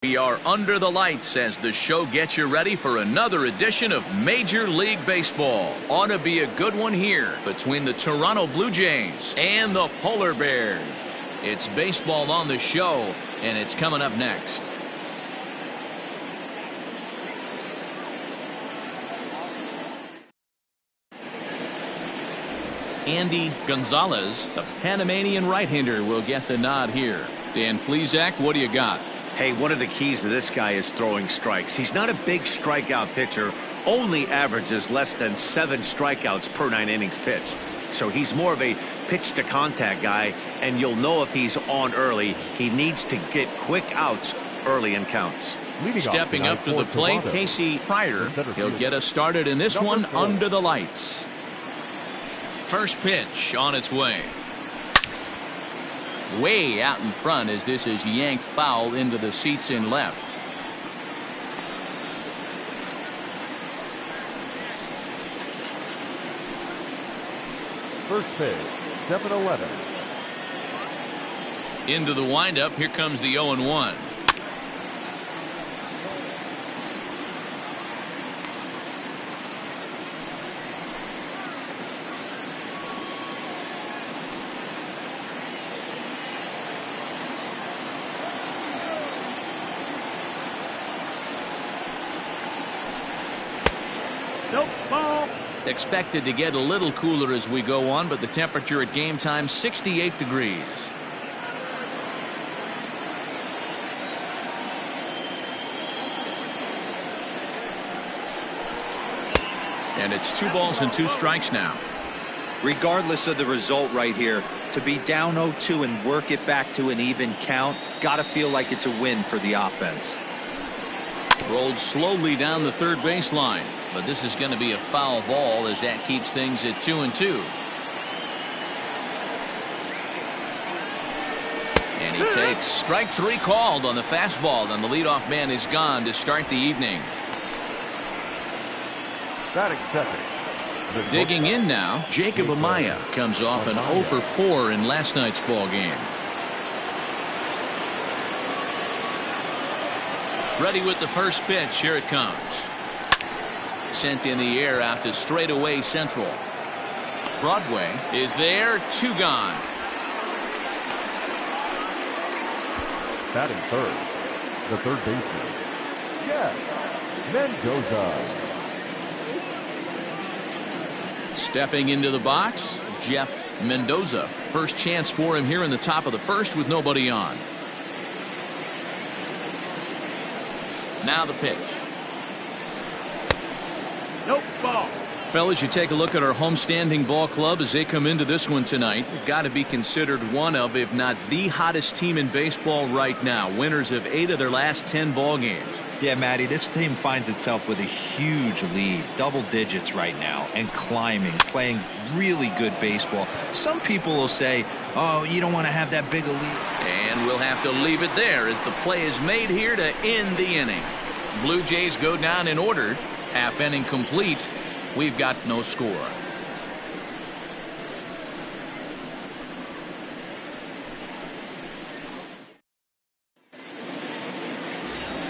We are under the lights as the show gets you ready for another edition of Major League Baseball. Ought to be a good one here between the Toronto Blue Jays and the Polar Bears. It's baseball on the show, and it's coming up next. Andy Gonzalez, the Panamanian right-hander, will get the nod here. Dan Plesac, what do you got? Hey, one of the keys to this guy is throwing strikes. He's not a big strikeout pitcher, only averages less than 7 strikeouts per 9 innings pitched. So he's more of a pitch to contact guy, and you'll know if he's on early. He needs to get quick outs early in counts. Stepping up to the plate, Casey Pryor. He'll get us started in this one under the lights. First pitch on its way. Way out in front as this is yanked foul into the seats in left. First pitch, 7-11. Into the windup, here comes the 0-1. Nope, ball. Expected to get a little cooler as we go on, but the temperature at game time 68 degrees. And it's 2 balls and 2 strikes now. Regardless of the result right here, to be down 0-2 and work it back to an even count, gotta feel like it's a win for the offense. Rolled slowly down the third baseline, but this is going to be a foul ball as that keeps things at 2-2. And he takes strike 3 called on the fastball, and the leadoff man is gone to start the evening. Batting second. Digging in now, Jacob Amaya comes off an 0 for 4 in last night's ball game. Ready with the first pitch. Here it comes. Sent in the air out to straightaway central. Broadway is there. 2 gone. Batting third. The third baseman. Yes. Mendoza. Stepping into the box, Jeff Mendoza. First chance for him here in the top of the first with nobody on. Now the pitch. Nope, ball. Fellas, you take a look at our homestanding ball club as they come into this one tonight. We've got to be considered one of, if not the hottest team in baseball right now. Winners of 8 of their last 10 ball games. Yeah, Matty, this team finds itself with a huge lead, double digits right now, and climbing, playing really good baseball. Some people will say, oh, you don't want to have that big a lead. And we'll have to leave it there as the play is made here to end the inning. Blue Jays go down in order. Half inning complete. We've got no score.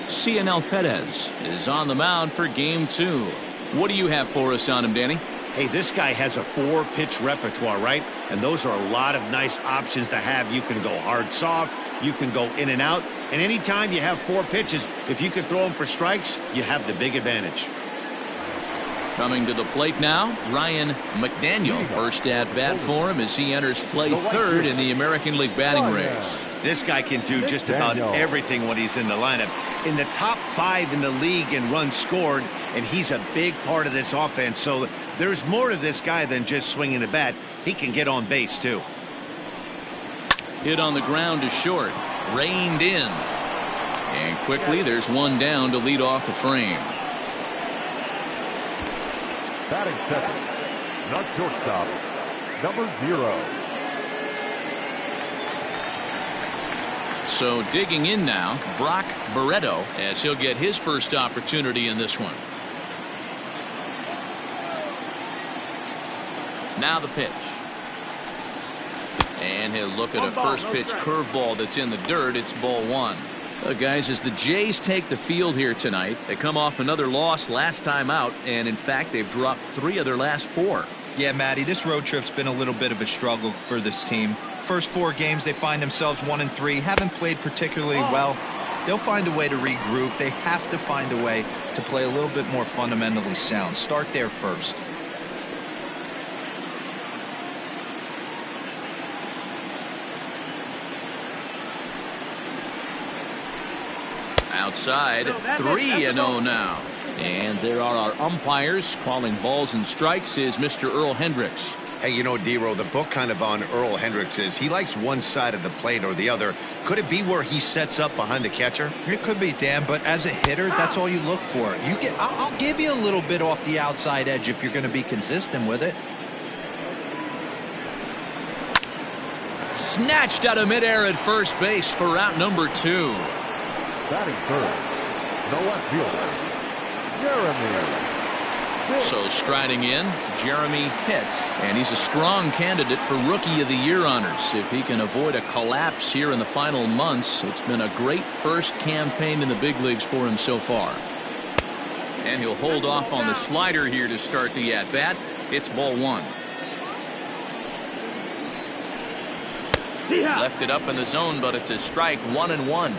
Cianel Perez is on the mound for game 2. What do you have for us on him, Danny? Hey, this guy has a 4-pitch repertoire, right? And those are a lot of nice options to have. You can go hard, soft. You can go in and out. And anytime you have 4 pitches, if you can throw them for strikes, you have the big advantage. Coming to the plate now, Ryan McDaniel. First at bat for him as he enters play third in the American League batting race. This guy can do just about everything when he's in the lineup. In the top 5 in the league in runs scored, and he's a big part of this offense. So there's more to this guy than just swinging the bat. He can get on base, too. Hit on the ground to short. Reined in. And quickly there's one down to lead off the frame. Batting second. Not shortstop. Number 0. So digging in now, Brock Barreto, as he'll get his first opportunity in this one. Now the pitch. And he'll look at a first pitch curveball that's in the dirt. It's ball 1. Guys, as the Jays take the field here tonight, they come off another loss last time out, and in fact, they've dropped 3 of their last 4. Yeah, Matty, this road trip's been a little bit of a struggle for this team. First 4 games, they find themselves 1-3, haven't played particularly well. They'll find a way to regroup. They have to find a way to play a little bit more fundamentally sound. Start there first. Outside, 3-0 now. And there are our umpires. Calling balls and strikes is Mr. Earl Hendricks. Hey, you know, D-Row, the book kind of on Earl Hendricks is he likes one side of the plate or the other. Could it be where he sets up behind the catcher? It could be, Dan, but as a hitter, that's all you look for. I'll give you a little bit off the outside edge if you're going to be consistent with it. Snatched out of midair at first base for out number 2. Batting third, no left fielder, Jeremy. So striding in, Jeremy Pitts, and he's a strong candidate for Rookie of the Year honors. If he can avoid a collapse here in the final months, it's been a great first campaign in the big leagues for him so far. And he'll hold off on the slider here to start the at-bat. It's ball 1. Left it up in the zone, but it's a strike, 1-1.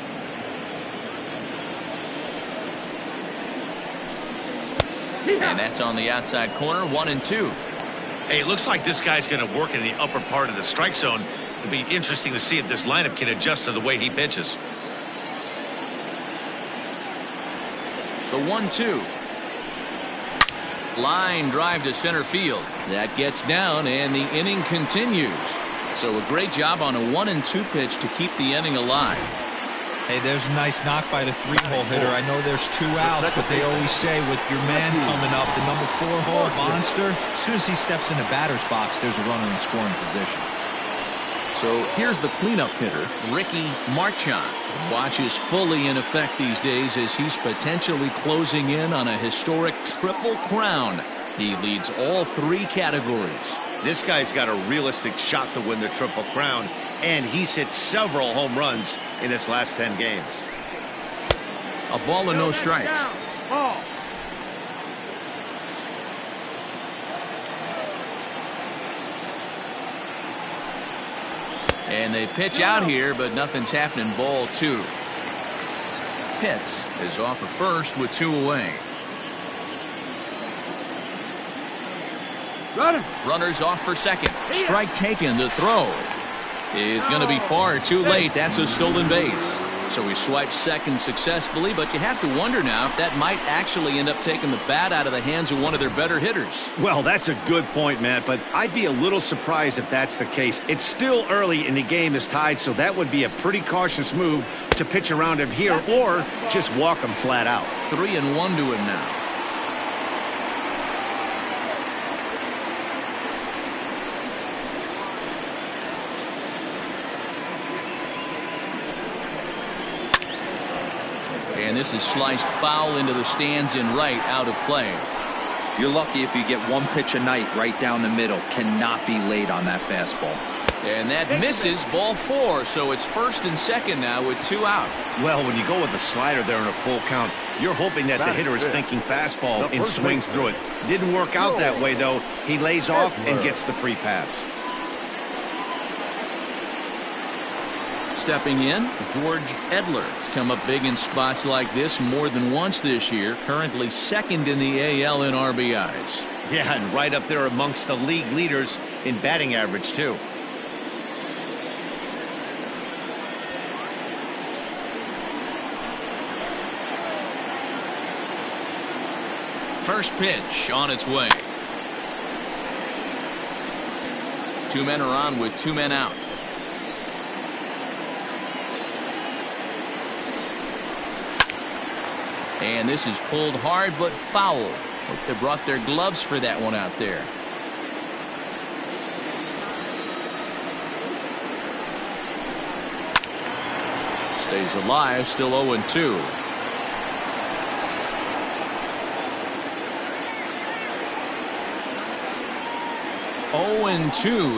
And that's on the outside corner, 1-2. Hey, it looks like this guy's going to work in the upper part of the strike zone. It'll be interesting to see if this lineup can adjust to the way he pitches. The 1-2. Line drive to center field. That gets down, and the inning continues. So a great job on a 1-2 pitch to keep the inning alive. Hey, there's a nice knock by the 3-hole hitter. I know there's 2 outs, but they always say with your man coming up, the number 4-hole monster, as soon as he steps in the batter's box, there's a runner in scoring position. So here's the cleanup hitter, Ricky Marchand. Watch is fully in effect these days as he's potentially closing in on a historic triple crown. He leads all 3 categories. This guy's got a realistic shot to win the Triple Crown, and he's hit several home runs in his last 10 games. A ball and no strikes. And they pitch out here, but nothing's happening. Ball 2. Pitts is off at first with 2 away. Runners off for second. Strike taken. The throw is going to be far too late. That's a stolen base. So he swipes second successfully, but you have to wonder now if that might actually end up taking the bat out of the hands of one of their better hitters. Well, that's a good point, Matt, but I'd be a little surprised if that's the case. It's still early and the game is tied, so that would be a pretty cautious move to pitch around him here or just walk him flat out. 3-1 to him now. And this is sliced foul into the stands in right, out of play. You're lucky if you get 1 pitch a night right down the middle. Cannot be late on that fastball. And that misses, ball 4. So it's first and second now with 2 out. Well, when you go with the slider there in a full count, you're hoping that the hitter is thinking fastball and swings through it. Didn't work out that way, though. He lays off and gets the free pass. Stepping in, George Edler. He's come up big in spots like this more than once this year. Currently second in the AL in RBIs. Yeah, and right up there amongst the league leaders in batting average, too. First pitch on its way. 2 men are on with 2 men out. And this is pulled hard but foul. Hope they brought their gloves for that one out there. Stays alive, still 0-2.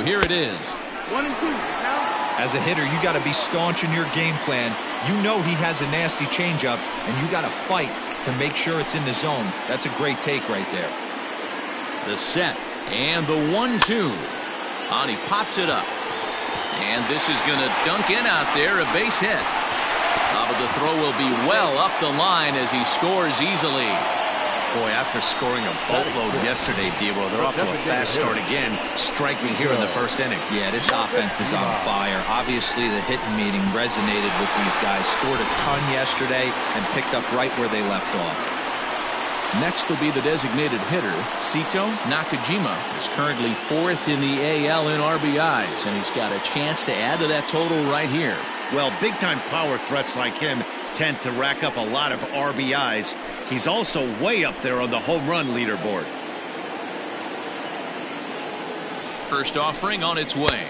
Here it is. 1-2. As a hitter, you got to be staunch in your game plan. You know he has a nasty changeup, and you got to fight to make sure it's in the zone. That's a great take right there. The set and the 1-2. And he pops it up. And this is going to dunk in out there, a base hit. But the throw will be well up the line as he scores easily. Boy, after scoring a boatload yesterday, Devo, they're off to a fast start again, striking here in the first inning. Yeah, this offense is on fire. Obviously, the hitting meeting resonated with these guys. Scored a ton yesterday and picked up right where they left off. Next will be the designated hitter, Sito Nakajima. Is currently 4th in the AL in RBIs, and he's got a chance to add to that total right here. Well, big-time power threats like him tend to rack up a lot of RBIs. He's also way up there on the home run leaderboard. First offering on its way.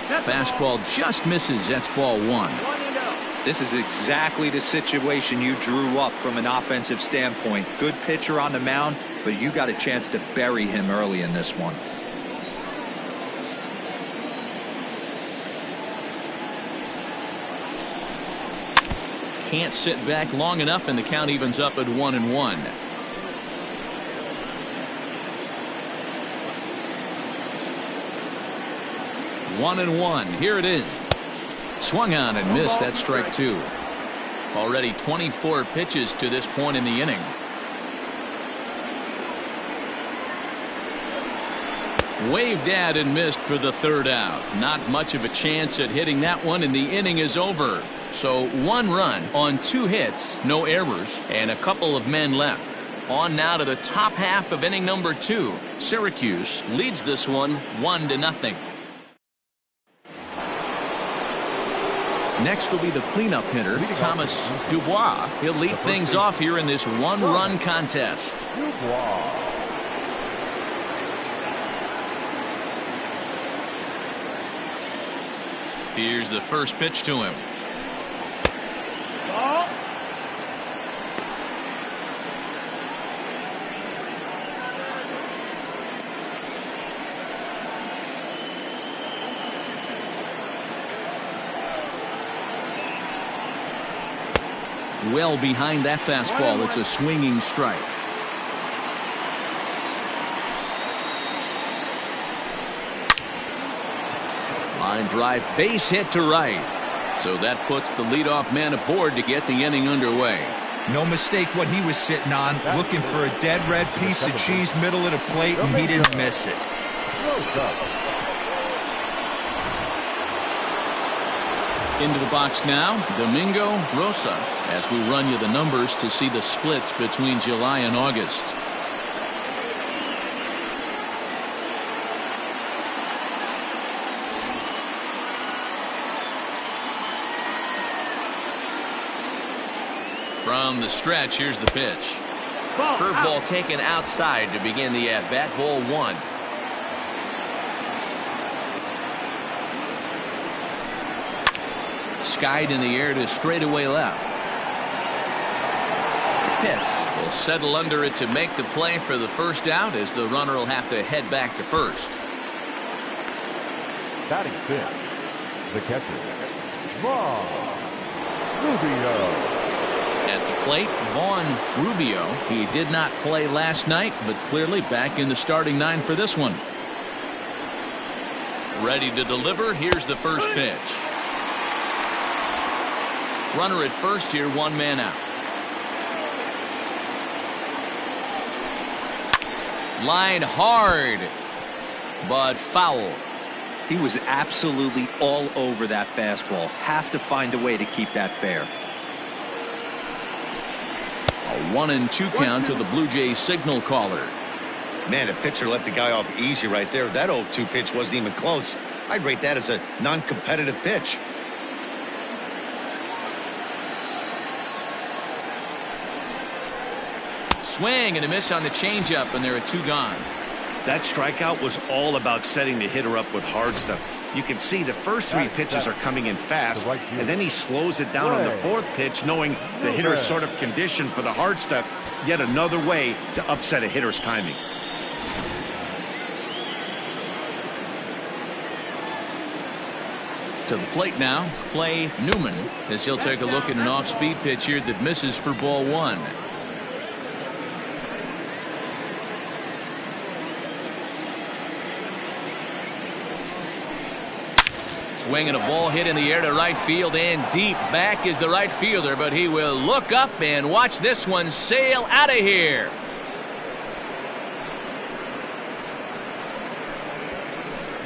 Fastball just misses. That's ball 1. This is exactly the situation you drew up from an offensive standpoint. Good pitcher on the mound, but you got a chance to bury him early in this one. Can't sit back long enough, and the count evens up at 1-1. One and one. Here it is. Swung on and missed. That's strike 2. Already 24 pitches to this point in the inning. Waved at and missed for the 3rd out. Not much of a chance at hitting that one, and the inning is over. So 1 run on 2 hits, no errors, and a couple of men left. On now to the top half of inning number 2. Syracuse leads this one 1-0. Next will be the cleanup hitter, Thomas Dubois. He'll lead things off here in this 1-run contest. Here's the first pitch to him. Well behind that fastball. It's a swinging strike. Line drive, base hit to right. So that puts the leadoff man aboard to get the inning underway. No mistake what he was sitting on, looking for a dead red piece of cheese middle of the plate, and he didn't miss it. Into the box now, Domingo Rosas, as we run you the numbers to see the splits between July and August. From the stretch, here's the pitch. Curveball taken outside to begin the at-bat. Ball 1. Skied in the air to straightaway left. Pitts will settle under it to make the play for the first out, as the runner will have to head back to first. Batting 5th, the catcher, Vaughn Rubio. At the plate, Vaughn Rubio. He did not play last night, but clearly back in the starting 9 for this one. Ready to deliver. Here's the first pitch. Runner at first here, 1 man out. Line hard, but foul. He was absolutely all over that fastball. Have to find a way to keep that fair. A 1-2 count to the Bluejays signal caller. Man, the pitcher let the guy off easy right there. That 0-2 pitch wasn't even close. I'd rate that as a non-competitive pitch. Swing and a miss on the changeup, and there are 2 gone. That strikeout was all about setting the hitter up with hard stuff. You can see the first 3 pitches are coming in fast, and then he slows it down on the 4th pitch, knowing the hitter is sort of conditioned for the hard stuff. Yet another way to upset a hitter's timing. To the plate now, Clay Newman, as he'll take a look at an off-speed pitch here that misses for ball one. Swinging a ball hit in the air to right field, and deep back is the right fielder, but he will look up and watch this one sail out of here.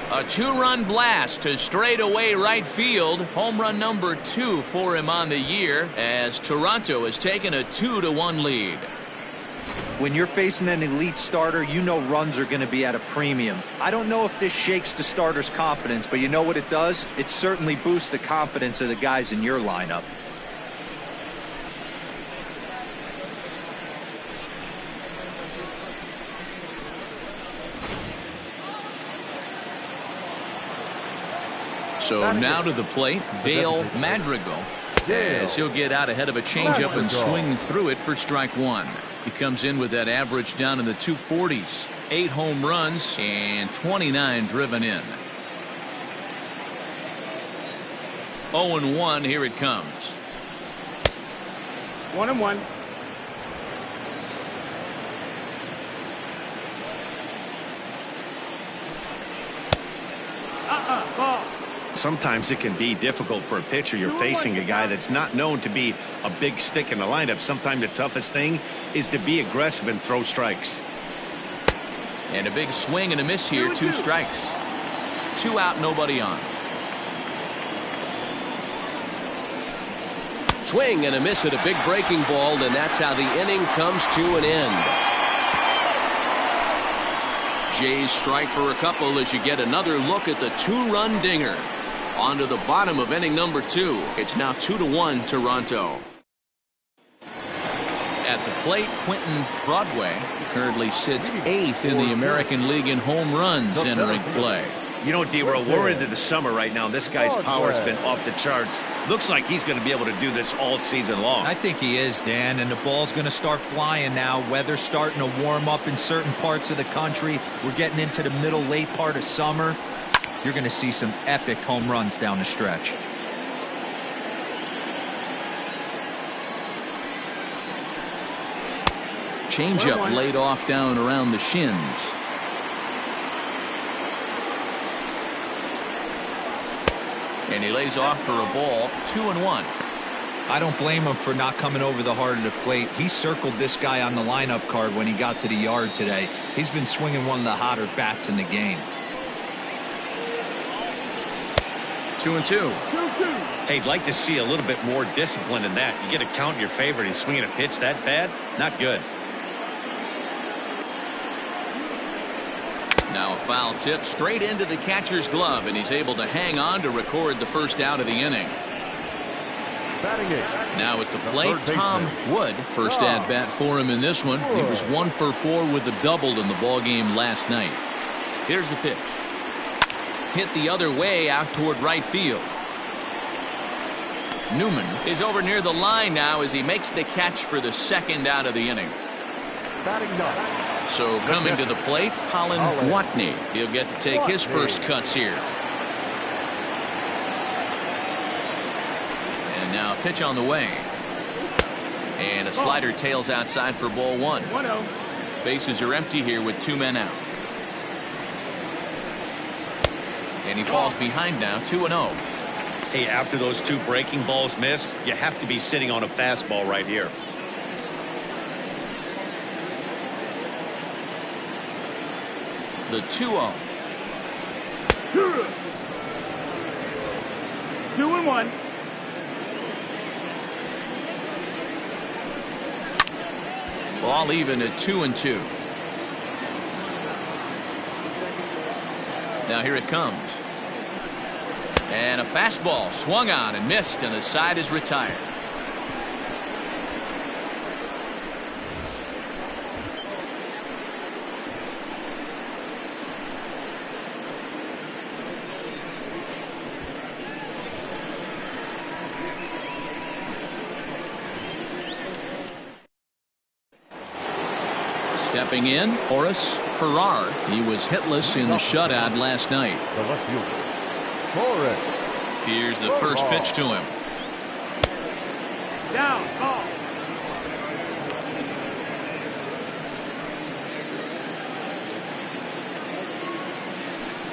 A two-run blast to straightaway right field. Home run number 2 for him on the year, as Toronto has taken a 2-1 lead. When you're facing an elite starter, you know runs are going to be at a premium. I don't know if this shakes the starter's confidence, but you know what it does? It certainly boosts the confidence of the guys in your lineup. So now to the plate, Dale Madrigal, as he'll get out ahead of a changeup and swing through it for strike one. He comes in with that average down in the 240s. 8 home runs and 29 driven in. 0-1, here it comes. 1-1. Ball. Sometimes it can be difficult for a pitcher. You're facing a guy that's not known to be a big stick in the lineup. Sometimes the toughest thing is to be aggressive and throw strikes. And a big swing and a miss here. 2 strikes. 2 out, nobody on. Swing and a miss at a big breaking ball, and that's how the inning comes to an end. Jays strike for a couple as you get another look at the 2-run dinger. On to the bottom of inning number 2. It's now 2-1 Toronto. At the plate, Quentin Broadway currently sits 8th in the American League in home runs entering play. You know, D-Row, we're into the summer right now. This guy's power's been off the charts. Looks like he's going to be able to do this all season long. I think he is, Dan, and the ball's going to start flying now. Weather's starting to warm up in certain parts of the country. We're getting into the middle, late part of summer. You're going to see some epic home runs down the stretch. Changeup laid off down around the shins. And he lays off for a ball. 2-1. I don't blame him for not coming over the heart of the plate. He circled this guy on the lineup card when he got to the yard today. He's been swinging one of the hotter bats in the game. 2-2. Hey, I'd like to see a little bit more discipline in that. You get a count in your favor and he's swinging a pitch that bad? Not good. Now a foul tip straight into the catcher's glove, and he's able to hang on to record the first out of the inning. Now at the plate, Tom Wood, first at bat for him in this one. He was 1 for 4 with a double in the ball game last night. Here's the pitch. Hit the other way out toward right field. Newman is over near the line now as he makes the catch for the second out of the inning. So coming to the plate, Colin Watney. He'll get to take his first cuts here. And now a pitch on the way. And a slider tails outside for ball 1. Bases are empty here with 2 men out. And he falls behind now, 2-0. Hey, after those 2 breaking balls missed, you have to be sitting on a fastball right here. The 2-0. 2-1. Ball even at 2-2. Now here it comes. And a fastball swung on and missed, and the side is retired. Stepping in, Horace Farrar. He was hitless in the shutout last night. The left fielder, Horace Here's the first pitch to him. Down, ball.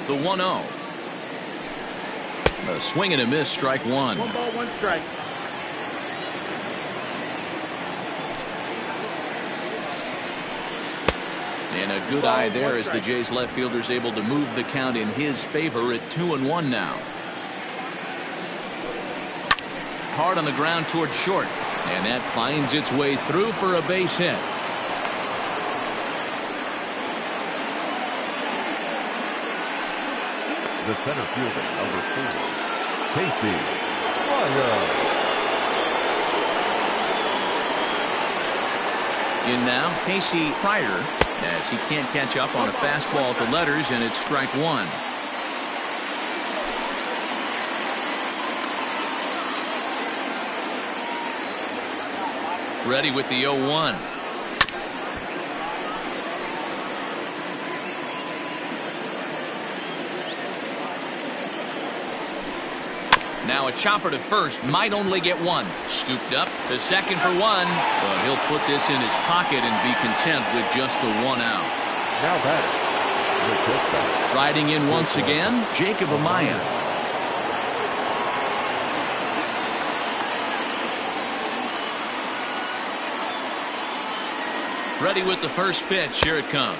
The 1-0. A swing and a miss, strike one. 1 ball, 1 strike. And a good eye there as the Jays left fielder's able to move the count in his favor at 2-1 now. Hard on the ground toward short, and that finds its way through for a base hit. The center fielder, number 4, Casey Pryor. In now, Casey Pryor, as he can't catch up on a fastball at the letters, and it's strike one. Ready with the 0-1. Now a chopper to first, might only get one. Scooped up to second for one, but he'll put this in his pocket and be content with just the 1 out. Now batting. Riding in once again, Jacob Amaya. Ready with the first pitch. Here it comes.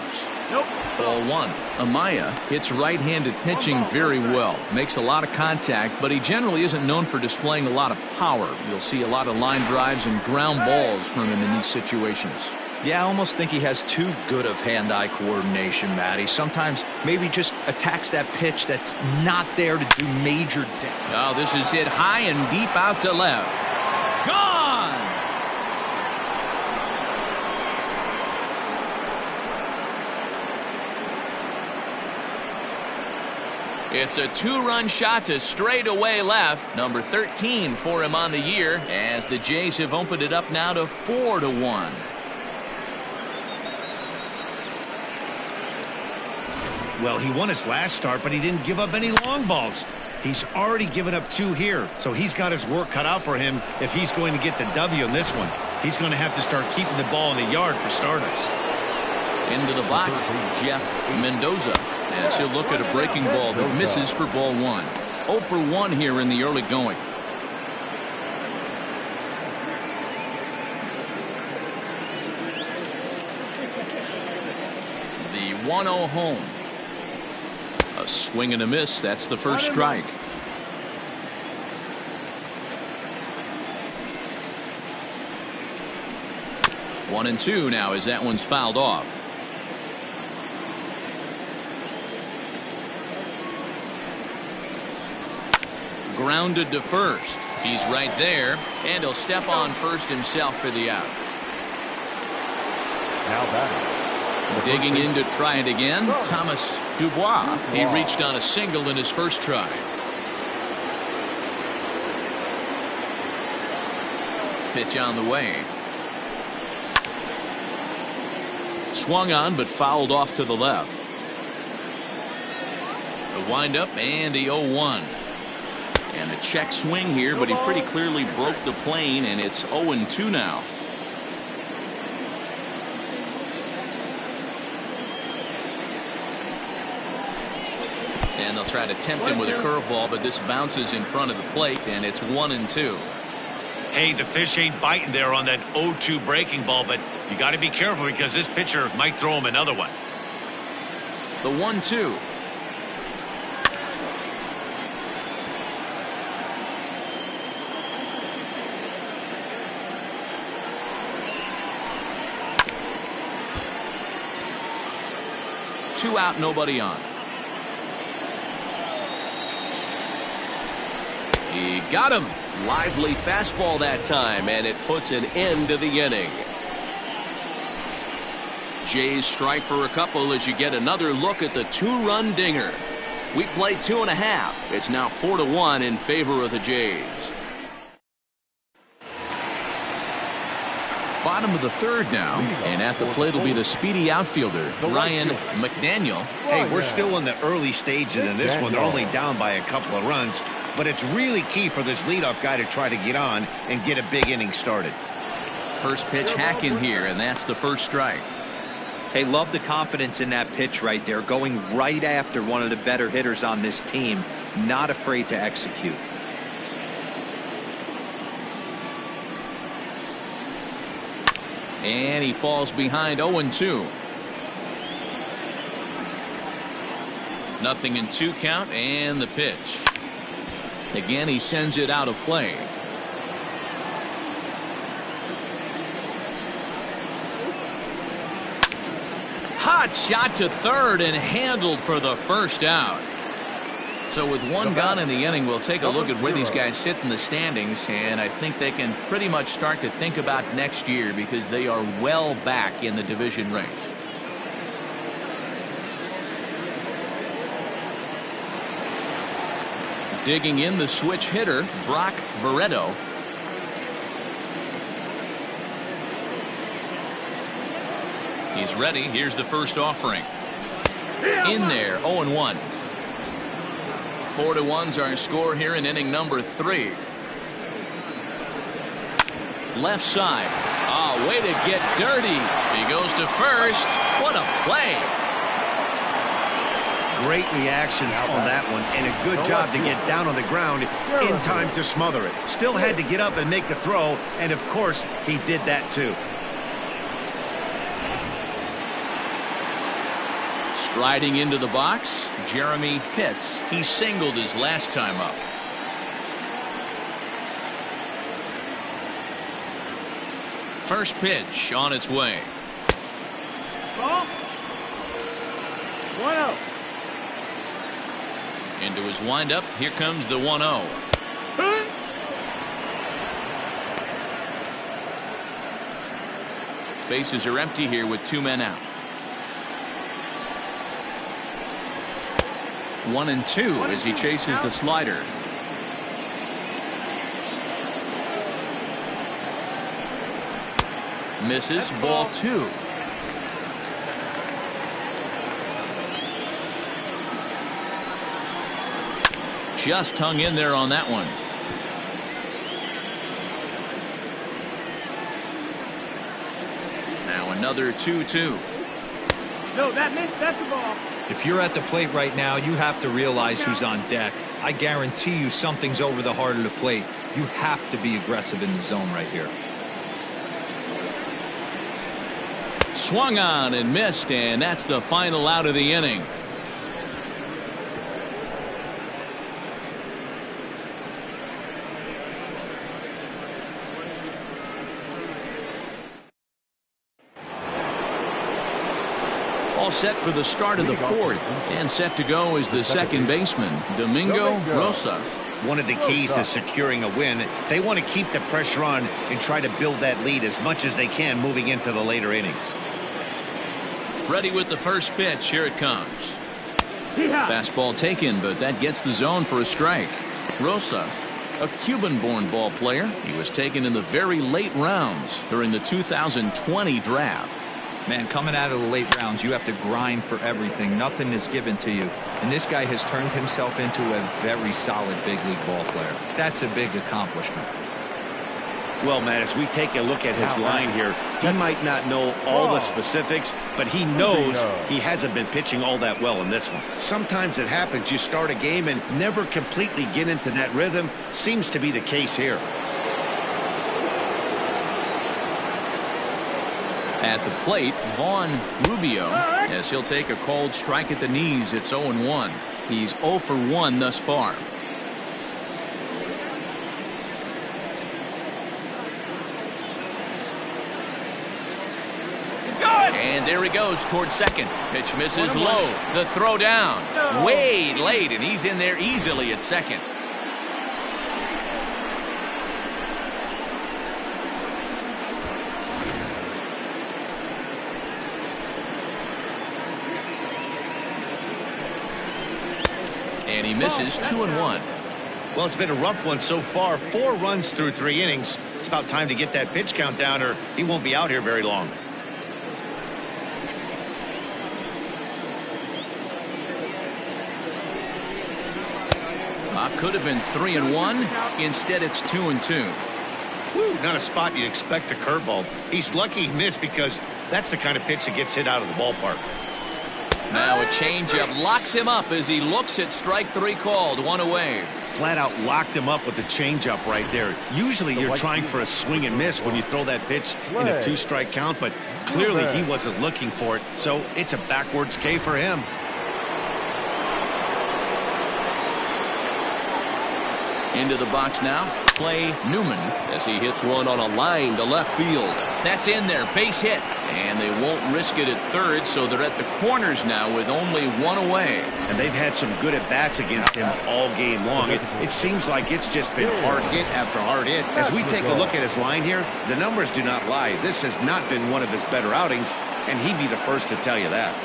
Nope. Ball 1. Amaya hits right-handed pitching very well. Makes a lot of contact, but he generally isn't known for displaying a lot of power. You'll see a lot of line drives and ground balls from him in these situations. Yeah, I almost think he has too good of hand-eye coordination, Matty. Sometimes maybe just attacks that pitch that's not there to do major damage. Oh, this is hit high and deep out to left. Gone! It's a 2-run shot to straightaway left. Number 13 for him on the year, as the Jays have opened it up now to 4-1. Well, he won his last start, but he didn't give up any long balls. He's already given up 2 here, so he's got his work cut out for him if he's going to get the W in this one. He's going to have to start keeping the ball in the yard for starters. Into the box, Jeff Mendoza, as he'll look at a breaking ball that misses for ball 1. 0 for 1 here in the early going. The 1-0 home. A swing and a miss. That's the first strike. One and two now as that one's fouled off. Grounded to first. He's right there, and he'll step on first himself for the out. Now batting. Digging in to try it again, Thomas Dubois. He reached on a single in his first try. Pitch on the way. Swung on, but fouled off to the left. The windup and the 0-1. And a check swing here, but he pretty clearly broke the plane, and it's 0-2 now. And they'll try to tempt him with a curveball, but this bounces in front of the plate, and it's 1-2. Hey, the fish ain't biting there on that 0-2 breaking ball, but you got to be careful because this pitcher might throw him another one. The 1-2. Two out, nobody on. He got him. Lively fastball that time, and it puts an end to the inning. Jays strike for a couple as you get another look at the 2-run dinger. We played 2.5. It's now 4-1 in favor of the Jays. Bottom of the third now, and at the plate will be the speedy outfielder, Ryan McDaniel. Hey, we're still in the early stages in this one. They're only down by a couple of runs. but it's really key for this leadoff guy to try to get on and get a big inning started. First pitch hacking here, and that's the first strike. Hey, love the confidence in that pitch right there, going right after one of the better hitters on this team, not afraid to execute. And he falls behind 0-2. Nothing in 2 count, and the pitch. Again, he sends it out of play. Hot shot to third and handled for the first out. So with one gone in the inning, we'll take a look at where these guys sit in the standings, and I think they can pretty much start to think about next year because they are well back in the division race. Digging in the switch hitter, Brock Barreto. He's ready. Here's the first offering. In there, 0-1. 4-1's our score here in inning number 3. Left side. Oh, way to get dirty. He goes to first. What a play. Great reactions on that one, and a good job to get down on the ground in time to smother it. Still had to get up and make the throw, and of course, he did that too. Striding into the box, Jeremy Pitts. He singled his last time up. First pitch on its way. Ball. 1-0. Into his windup. Here comes the 1-0. Bases are empty here with 2 men out. 1-2 as he chases the slider. Misses, ball 2. Just hung in there on that one. Now another 2-2. No, that's the ball. If you're at the plate right now, you have to realize who's on deck. I guarantee you something's over the heart of the plate. You have to be aggressive in the zone right here. Swung on and missed, and that's the final out of the inning. All set for the start of the 4th, and set to go is the second baseman, Domingo Rosas. One of the keys to securing a win, they want to keep the pressure on and try to build that lead as much as they can moving into the later innings. Ready with the first pitch. Here it comes. Fastball taken, but that gets the zone for a strike. Rosas, a Cuban-born ball player. He was taken in the very late rounds during the 2020 draft. Man, coming out of the late rounds, you have to grind for everything. Nothing is given to you. And this guy has turned himself into a very solid big league ball player. That's a big accomplishment. Well, Matt, as we take a look at his line here, he might not know all the specifics, but he knows he hasn't been pitching all that well in this one. Sometimes it happens. You start a game and never completely get into that rhythm. Seems to be the case here. At the plate, Vaughn Rubio, as he'll take a cold strike at the knees. It's 0-1. He's 0 for 1 thus far. And there he goes towards second. Pitch misses low. The throw down. Way late, and he's in there easily at second. And he misses 2-1. Well, it's been a rough one so far. 4 runs through 3 innings. It's about time to get that pitch count down, or he won't be out here very long. changeup could have been 3-1. Instead, it's 2-2. Woo, not a spot you'd expect a curveball. He's lucky he missed because that's the kind of pitch that gets hit out of the ballpark. Now a changeup locks him up as he looks at strike 3 called. 1 away. Flat out locked him up with the changeup right there. Usually you're trying for a swing and miss when you throw that pitch in a 2-strike count, but clearly he wasn't looking for it, so it's a backwards K for him. Into the box now, Clay Newman, as he hits one on a line to left field. That's in there, base hit, and they won't risk it at third, so they're at the corners now with only 1 away. And they've had some good at-bats against him all game long. It seems like it's just been hard hit after hard hit. As we take a look at his line here, the numbers do not lie. This has not been one of his better outings, and he'd be the first to tell you that.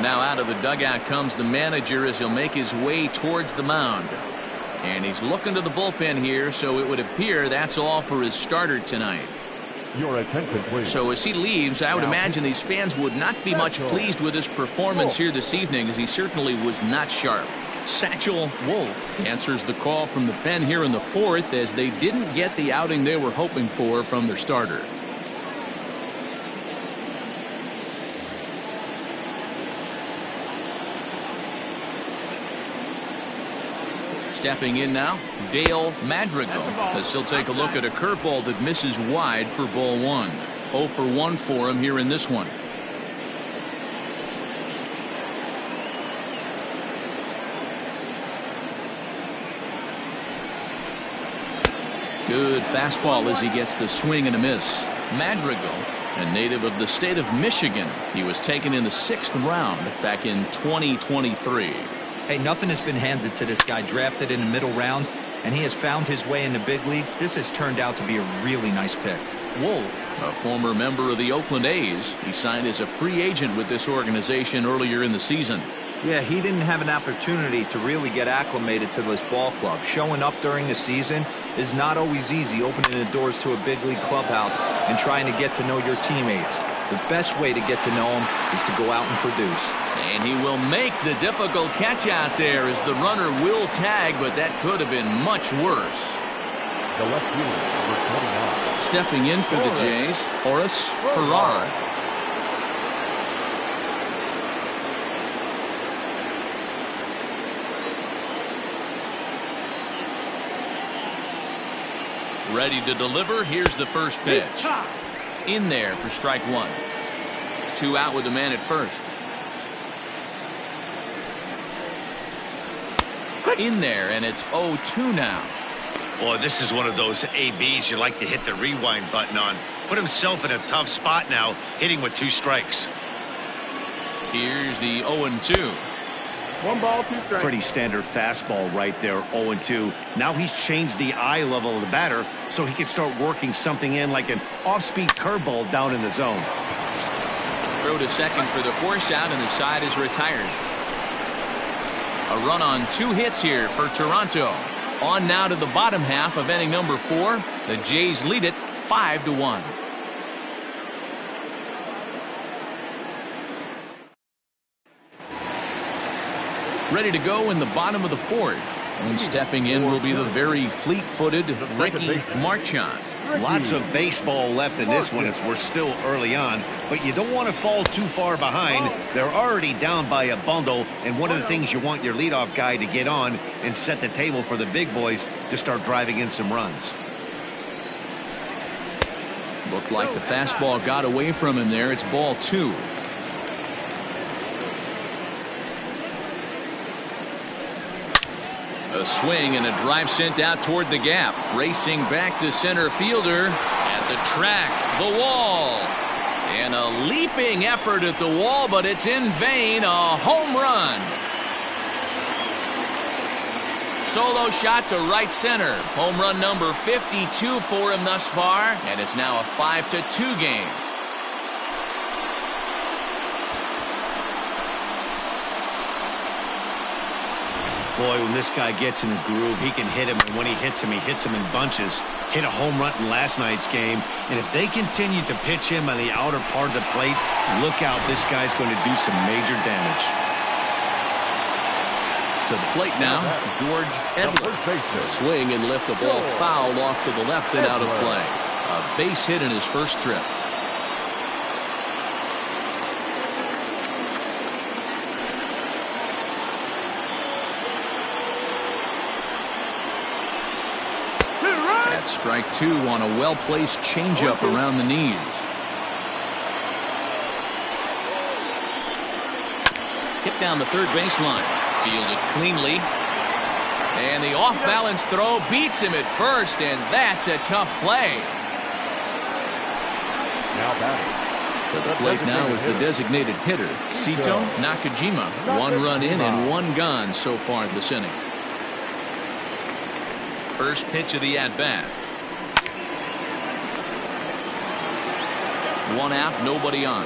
Now out of the dugout comes the manager as he'll make his way towards the mound. And he's looking to the bullpen here, so it would appear that's all for his starter tonight. Your attention, please. So as he leaves, I would imagine these fans would not be much pleased with his performance here this evening, as he certainly was not sharp. Satchel Wolf answers the call from the pen here in the 4th, as they didn't get the outing they were hoping for from their starter. Stepping in now, Dale Madrigal, as he'll take a look at a curveball that misses wide for ball 1. 0 for 1 for him here in this one. Good fastball as he gets the swing and a miss. Madrigal, a native of the state of Michigan. He was taken in the 6th round back in 2023. Hey, nothing has been handed to this guy. Drafted in the middle rounds, and he has found his way in the big leagues. This has turned out to be a really nice pick. Wolf, a former member of the Oakland A's. He signed as a free agent with this organization earlier in the season. Yeah, he didn't have an opportunity to really get acclimated to this ball club. Showing up during the season is not always easy, opening the doors to a big league clubhouse and trying to get to know your teammates. The best way to get to know them is to go out and produce. And he will make the difficult catch out there as the runner will tag, but that could have been much worse. The left fielder, number 29. Stepping in for the Jays, Horace Ferrara. Ready to deliver. Here's the first pitch. In there for strike 1. 2 out with the man at first. In there, and it's 0-2 now. Boy, this is one of those ABs you like to hit the rewind button on. Put himself in a tough spot now, hitting with 2 strikes. Here's the 0-2. 1 ball, 2 strikes. Pretty standard fastball right there, 0-2. Now he's changed the eye level of the batter so he can start working something in like an off-speed curveball down in the zone. Throw to second for the force out, and the side is retired. A run on 2 hits here for Toronto. On now to the bottom half of inning number 4. The Jays lead it 5-1. Ready to go in the bottom of the 4th. And stepping in will be the very fleet-footed Ricky Marchand. Lots of baseball left in this one as we're still early on, but you don't want to fall too far behind. They're already down by a bundle, and one of the things you want your leadoff guy to get on and set the table for the big boys to start driving in some runs. Looked like the fastball got away from him there. It's ball 2. A swing and a drive sent out toward the gap. Racing back to center fielder at the track, the wall. And a leaping effort at the wall, but it's in vain. A home run. Solo shot to right center. Home run number 52 for him thus far. And it's now a 5-2 game. Boy, when this guy gets in a groove, he can hit him, and when he hits him in bunches. Hit a home run in last night's game, and if they continue to pitch him on the outer part of the plate, look out, this guy's going to do some major damage. To the plate now, George Edler. A swing and lift the ball foul off to the left and out of play. A base hit in his first trip. That's strike two on a well-placed changeup around the knees. Hit down the third baseline. Fielded cleanly. And the off-balance throw beats him at first, and that's a tough play. Now batting. To the plate now is the designated hitter, Sito Nakajima. 1 run in and 1 gone so far this inning. First pitch of the at-bat. 1 out, nobody on.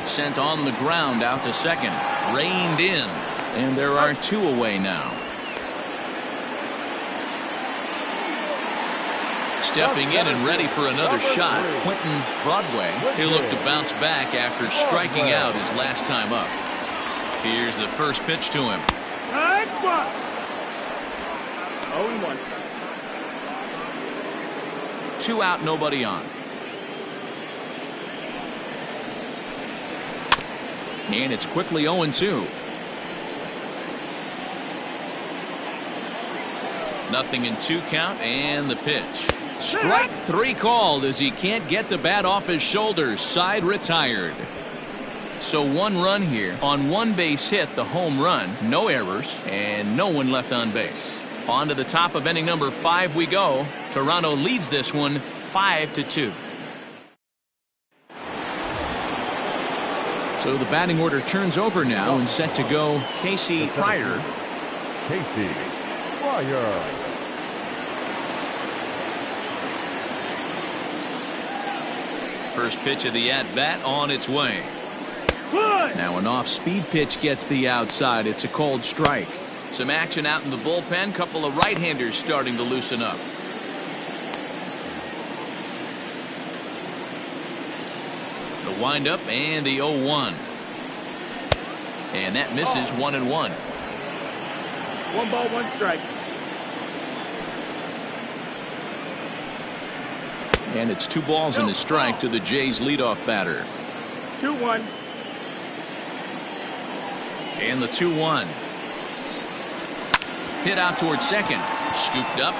Sent on the ground out to second. Reined in. And there are 2 away now. Stepping in and ready for another shot, Quentin Broadway. He'll look to bounce back after striking out his last time up. Here's the first pitch to him. 0-1. 2 out, nobody on. And it's quickly 0-2. Nothing in 2 count, and the pitch. Strike 3 called as he can't get the bat off his shoulders. Side retired. So 1 run here on 1 base hit, the home run. No errors and no one left on base. On to the top of inning number 5 we go. Toronto leads this one 5-2. So the batting order turns over now and set to go Casey Pryor. Casey Pryor. First pitch of the at-bat on its way. Now an off-speed pitch gets the outside. It's a cold strike. Some action out in the bullpen. Couple of right-handers starting to loosen up. The windup and the 0-1. And that misses 1-1. 1 ball, 1 strike. And it's 2 balls and a strike to the Jays leadoff batter. 2-1. And the 2-1. Hit out towards second. Scooped up.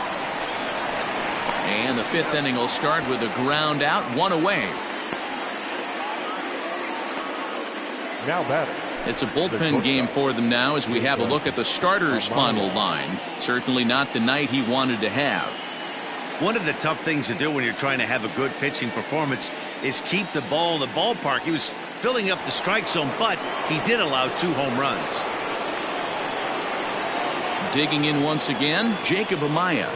And the 5th inning will start with a ground out, 1 away. Now batting. It's a bullpen game for them now as we have a look at the starters' final line. Certainly not the night he wanted to have. One of the tough things to do when you're trying to have a good pitching performance is keep the ball in the ballpark. He was filling up the strike zone, but he did allow 2 home runs. Digging in once again, Jacob Amaya.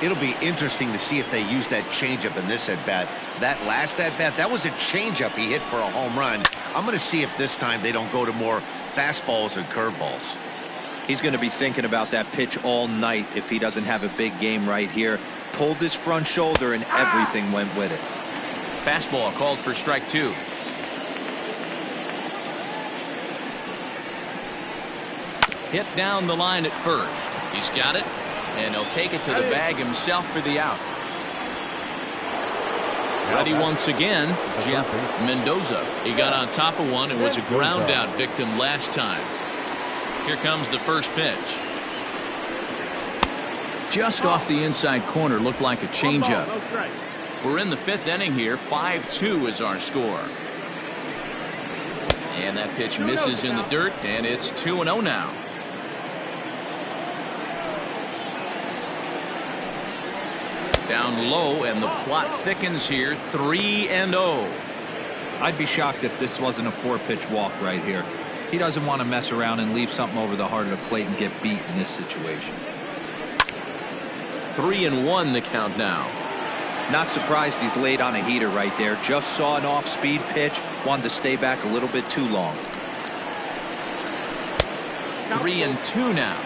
It'll be interesting to see if they use that changeup in this at-bat. That last at-bat, that was a changeup he hit for a home run. I'm going to see if this time they don't go to more fastballs and curveballs. He's going to be thinking about that pitch all night if he doesn't have a big game right here. Pulled his front shoulder and everything went with it. Fastball called for strike 2. Hit down the line at first. He's got it, and he'll take it to the bag himself for the out. Ready once again, Jeff Mendoza. He got on top of one and was a ground out victim last time. Here comes the first pitch. Just off the inside corner, looked like a changeup. We're in the 5th inning here. 5-2 is our score. And that pitch misses in the dirt, and it's 2-0 now. Down low, and the plot thickens here. 3-0. I'd be shocked if this wasn't a 4-pitch walk right here. He doesn't want to mess around and leave something over the heart of the plate and get beat in this situation. 3-1 the count now. Not surprised he's laid on a heater right there. Just saw an off-speed pitch. Wanted to stay back a little bit too long. 3-2 now.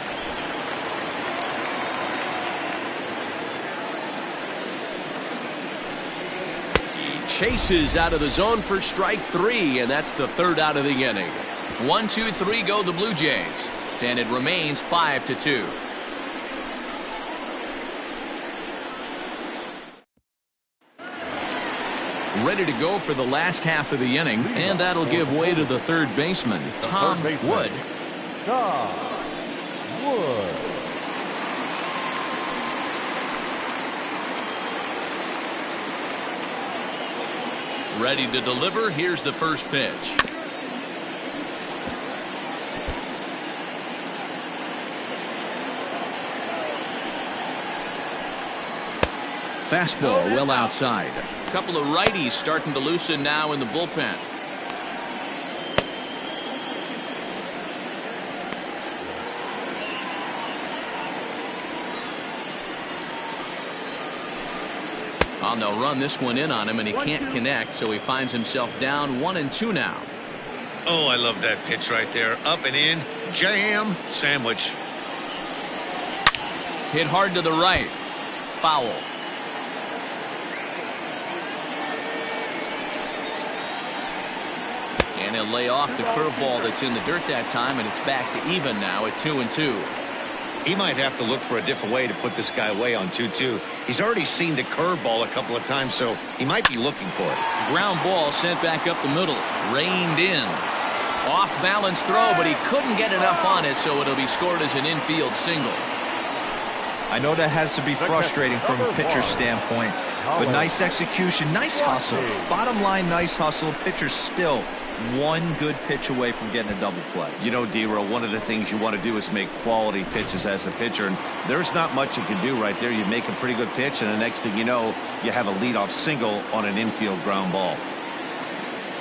chases out of the zone for strike 3, and that's the third out of the inning. 1, 2, 3 go the Blue Jays, and it remains 5-2. Ready to go for the last half of the inning, and that'll give way to the third baseman, Tom Wood. Tom Wood. Ready to deliver. Here's the first pitch. Fastball well outside. A couple of righties starting to loosen now in the bullpen. Oh, they'll run this one in on him, and he can't connect, so he finds himself down 1-2 now. Oh, I love that pitch right there. Up and in, jam, sandwich. Hit hard to the right. Foul. And he'll lay off the curveball that's in the dirt that time, and it's back to even now at 2-2. He might have to look for a different way to put this guy away on 2-2. He's already seen the curveball a couple of times, so he might be looking for it. Ground ball sent back up the middle. Reined in. Off balance throw, but he couldn't get enough on it, so it'll be scored as an infield single. I know that has to be frustrating from a pitcher's standpoint, but nice execution, nice hustle. Bottom line, nice hustle. Pitcher's still one good pitch away from getting a double play. You know, D-Row, one of the things you want to do is make quality pitches as a pitcher, and there's not much you can do right there. You make a pretty good pitch, and the next thing you know, you have a leadoff single on an infield ground ball.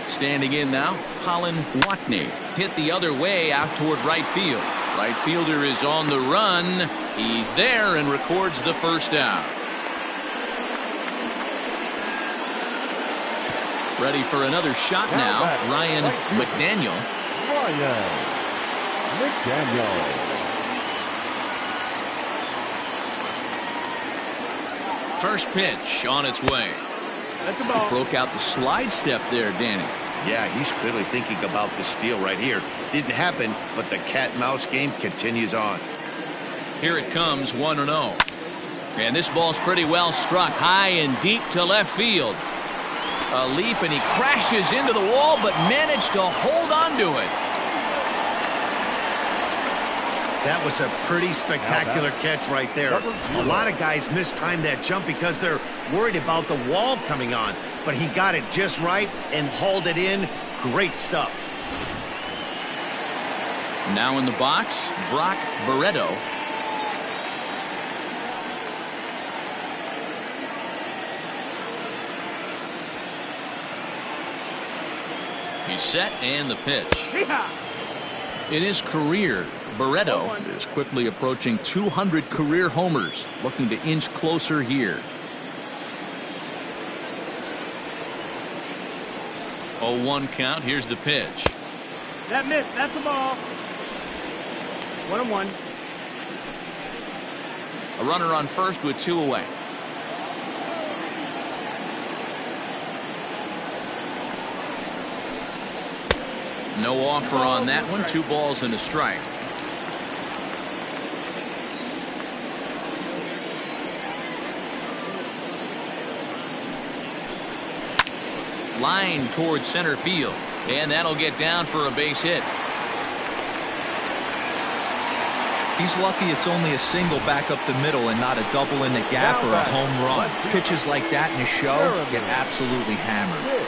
Standing in now, Colin Watney. Hit the other way out toward right field. Right fielder is on the run. He's there and records the first out. Ready for another shot now, Ryan McDaniel. Ryan McDaniel. First pitch on its way. That's the ball. Broke out the slide step there, Danny. Yeah, he's clearly thinking about the steal right here. Didn't happen, but the cat-mouse game continues on. Here it comes, 1-0. And this ball's pretty well struck high and deep to left field. A leap, and he crashes into the wall, but managed to hold on to it. That was a pretty spectacular catch right there. A lot of guys mistime that jump because they're worried about the wall coming on, but he got it just right and hauled it in. Great stuff. Now in the box, Brock Barreto. He's set, and the pitch. In his career, Barreto is quickly approaching 200 career homers, looking to inch closer here. 0-1 count. Here's the pitch. That missed. That's the ball. 1-1. A runner on first with 2 away. No offer on that one. 2 balls and a strike. Line towards center field, and that'll get down for a base hit. He's lucky it's only a single back up the middle and not a double in the gap or a home run. Pitches like that in a show get absolutely hammered.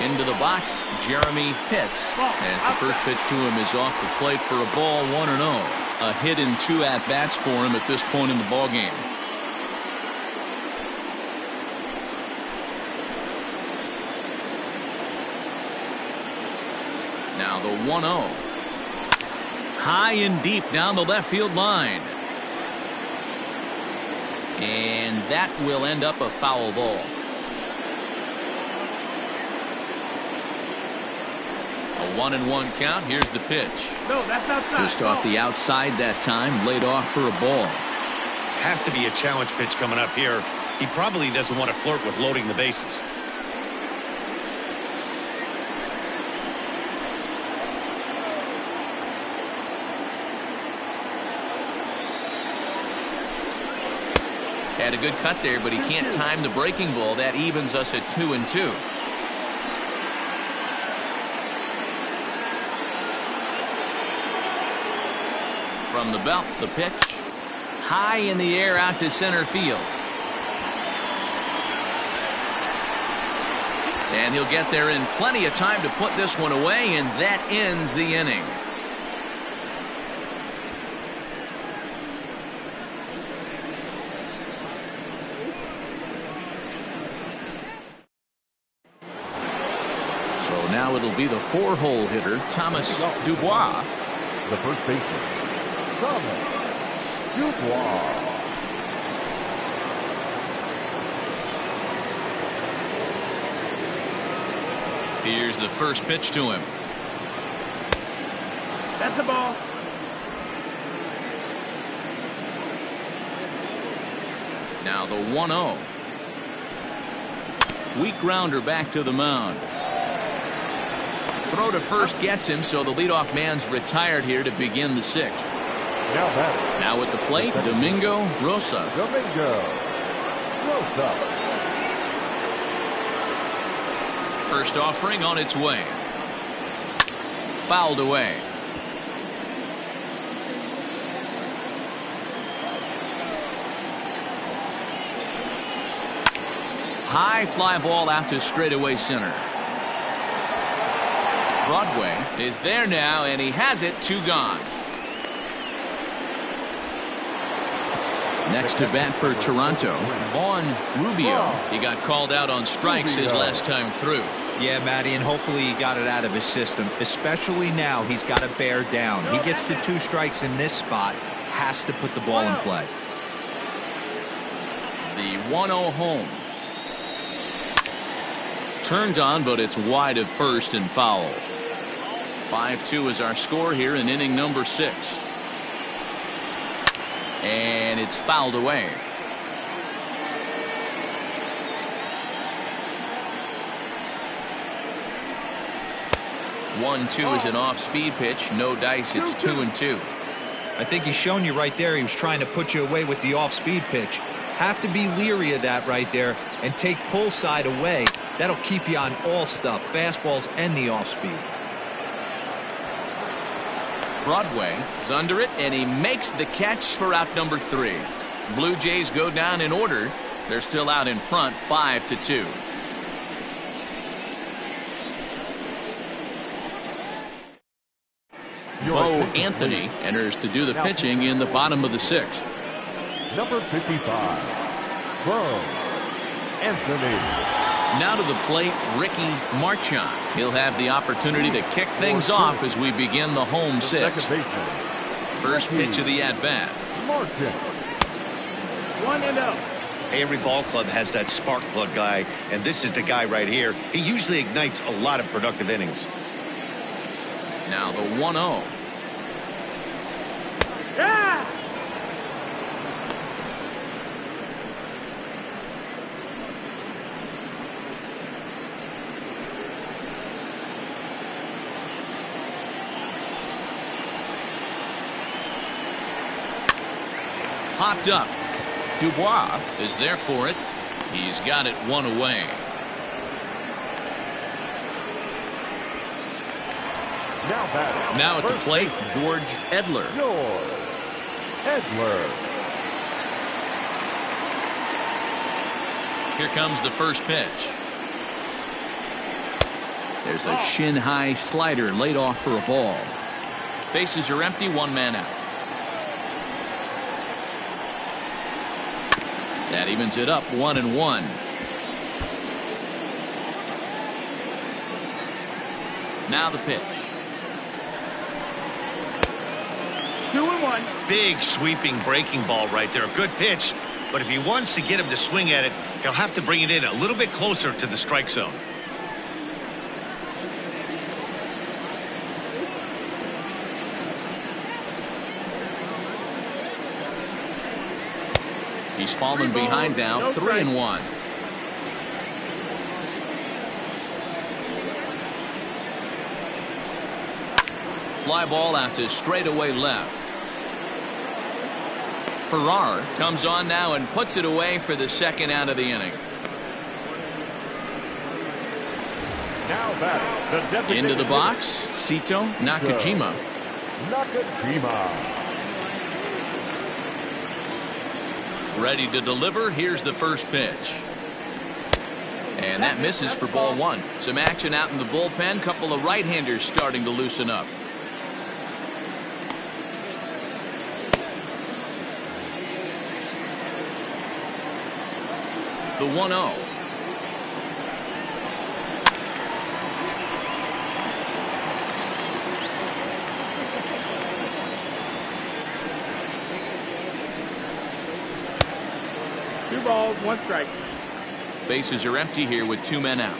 Into the box, Jeremy Pitts, as the first pitch to him is off the plate for a ball, 1-0. A hit in 2 at-bats for him at this point in the ballgame. Now the 1-0. High and deep down the left field line. And that will end up a foul ball. A 1-1 count. Here's the pitch. No, that's outside. Just off the outside that time. Laid off for a ball. Has to be a challenge pitch coming up here. He probably doesn't want to flirt with loading the bases. Had a good cut there, but he can't time the breaking ball. That evens us at 2-2. From the belt, the pitch. High in the air out to center field. And he'll get there in plenty of time to put this one away, and that ends the inning. So now it'll be the 4-hole hitter, Thomas Dubois. The first baseman, Thomas Dubois. Here's the first pitch to him. That's the ball. Now the 1-0. Weak grounder back to the mound. Throw to first gets him, so the leadoff man's retired here to begin the 6th. Now at the plate, Domingo Rosas. First offering on its way. Fouled away. High fly ball out to straightaway center. Broadway is there now, and he has it. 2 gone. Next to bat for Toronto, Vaughn Rubio. He got called out on strikes his last time through. Yeah, Matty, and hopefully he got it out of his system, especially now. He's got to bear down. He gets the 2 strikes in this spot, has to put the ball in play. The 1-0 home. Turned on, but it's wide of first and foul. 5-2 is our score here in inning number 6. And it's fouled away. One-two is an off-speed pitch. No dice. It's 2-2. I think he's shown you right there. He was trying to put you away with the off-speed pitch. Have to be leery of that right there and take pull side away. That'll keep you on all stuff, fastballs and the off-speed. Broadway is under it, and he makes the catch for out number 3. Blue Jays go down in order. They're still out in front, 5-2. Bo Anthony enters to do the pitching in the bottom of the 6th. Number 55, Bo Anthony. Now to the plate, Ricky Marchand. He'll have the opportunity to kick things off as we begin the home 6th. First pitch of the at-bat. 1-0. Every ball club has that spark plug guy, and this is the guy right here. He usually ignites a lot of productive innings. Now the 1-0. Yeah! Popped up. Dubois is there for it. He's got it 1 away. Now at the plate, George Edler. Here comes the first pitch. There's a shin-high slider laid off for a ball. Bases are empty, 1 man out. That evens it up, 1-1. Now the pitch. 2-1. Big sweeping breaking ball right there. Good pitch. But if he wants to get him to swing at it, he'll have to bring it in a little bit closer to the strike zone. He's fallen behind now, 3-1. Fly ball out to straightaway left. Farrar comes on now and puts it away for the second out of the inning. Now back, the Into the box, Sito Nakajima. Ready to deliver. Here's the first pitch. And that misses for ball one. Some action out in the bullpen. Couple of right-handers starting to loosen up. The 1-0. Two balls, one strike. Bases are empty here with 2 men out.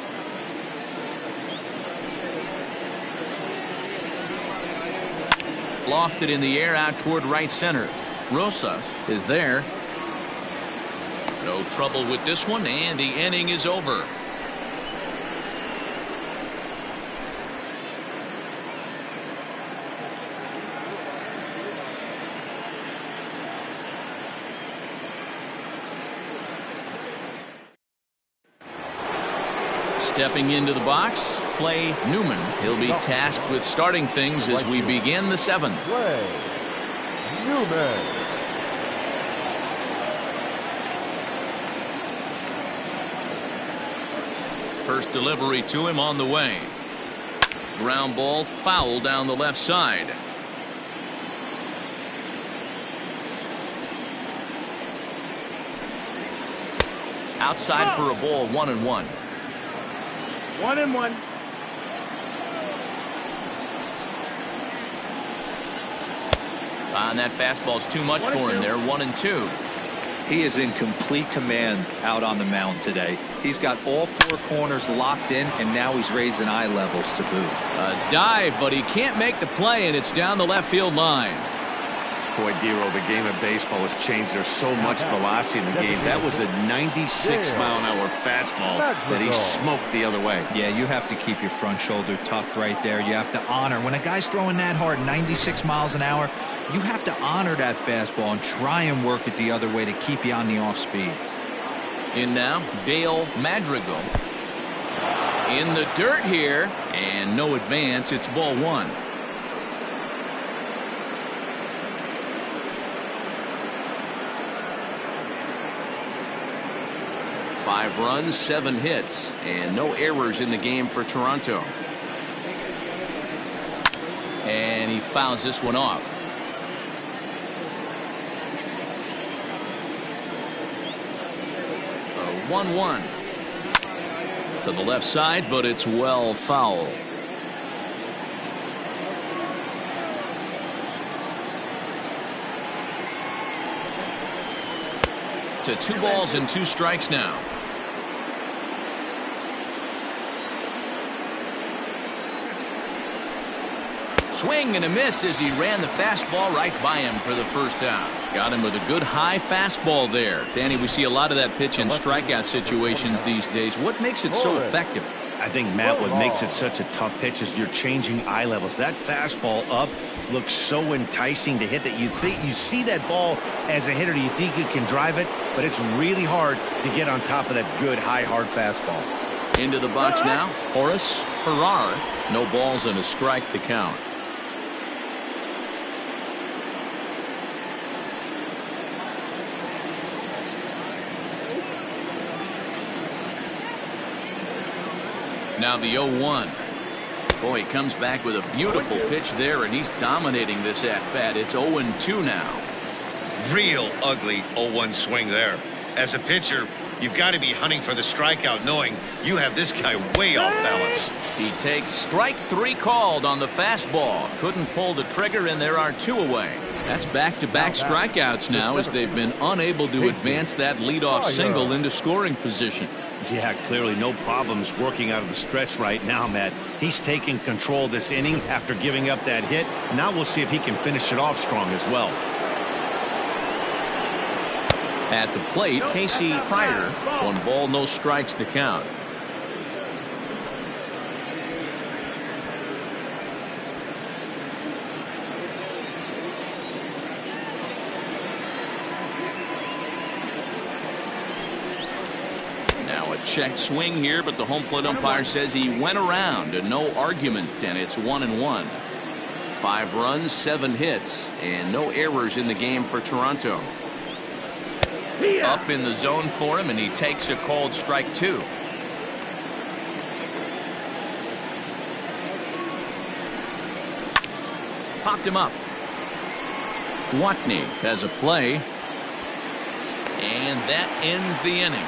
Lofted in the air out toward right center. Rosas is there. No trouble with this one, and the inning is over. Stepping into the box, Clay Newman. He'll be tasked with starting things as we begin the 7th. Clay Newman. First delivery to him on the way. Ground ball foul down the left side. Outside for a ball, 1-1. 1-1. And that fastball's too much for him there. 1-2. He is in complete command out on the mound today. He's got all 4 corners locked in, and now he's raising eye levels to boot. A dive, but he can't make the play, and it's down the left field line. Boy, Dero, the game of baseball has changed. There's so much velocity in the game. That was a 96-mile-an-hour fastball that he smoked the other way. Yeah, you have to keep your front shoulder tucked right there. You have to honor. When a guy's throwing that hard, 96 miles an hour, you have to honor that fastball and try and work it the other way to keep you on the off speed. In now, Dale Madrigal. In the dirt here, and no advance. It's ball 1. Five runs, 7 hits, and no errors in the game for Toronto. And he fouls this one off. A 1-1 to the left side, but it's well foul. To 2 balls and 2 strikes now. Swing and a miss as he ran the fastball right by him for the first out. Got him with a good high fastball there. Danny, we see a lot of that pitch in strikeout situations these days. What makes it so effective? I think, Matt, what makes it such a tough pitch is you're changing eye levels. That fastball up looks so enticing to hit that you think you see that ball as a hitter. You think you can drive it, but it's really hard to get on top of that good high hard fastball. Into the box now, Horace Farrar. No balls and a strike to count. Now the 0-1. Boy, he comes back with a beautiful pitch there, and he's dominating this at-bat. It's 0-2 now. Real ugly 0-1 swing there. As a pitcher, you've got to be hunting for the strikeout, knowing you have this guy way off balance. He takes strike 3 called on the fastball. Couldn't pull the trigger, and there are 2 away. That's back-to-back strikeouts now as they've been unable to advance that leadoff single into scoring position. Yeah, clearly no problems working out of the stretch right now, Matt. He's taking control this inning after giving up that hit. Now we'll see if he can finish it off strong as well. At the plate, Casey Pryor. 1 ball, no strikes to count. Now a check swing here, but the home plate umpire says he went around and no argument, and it's 1-1. 5 runs, 7 hits, and no errors in the game for Toronto. Up in the zone for him, and he takes a called strike 2. Popped him up. Watney has a play, and that ends the inning.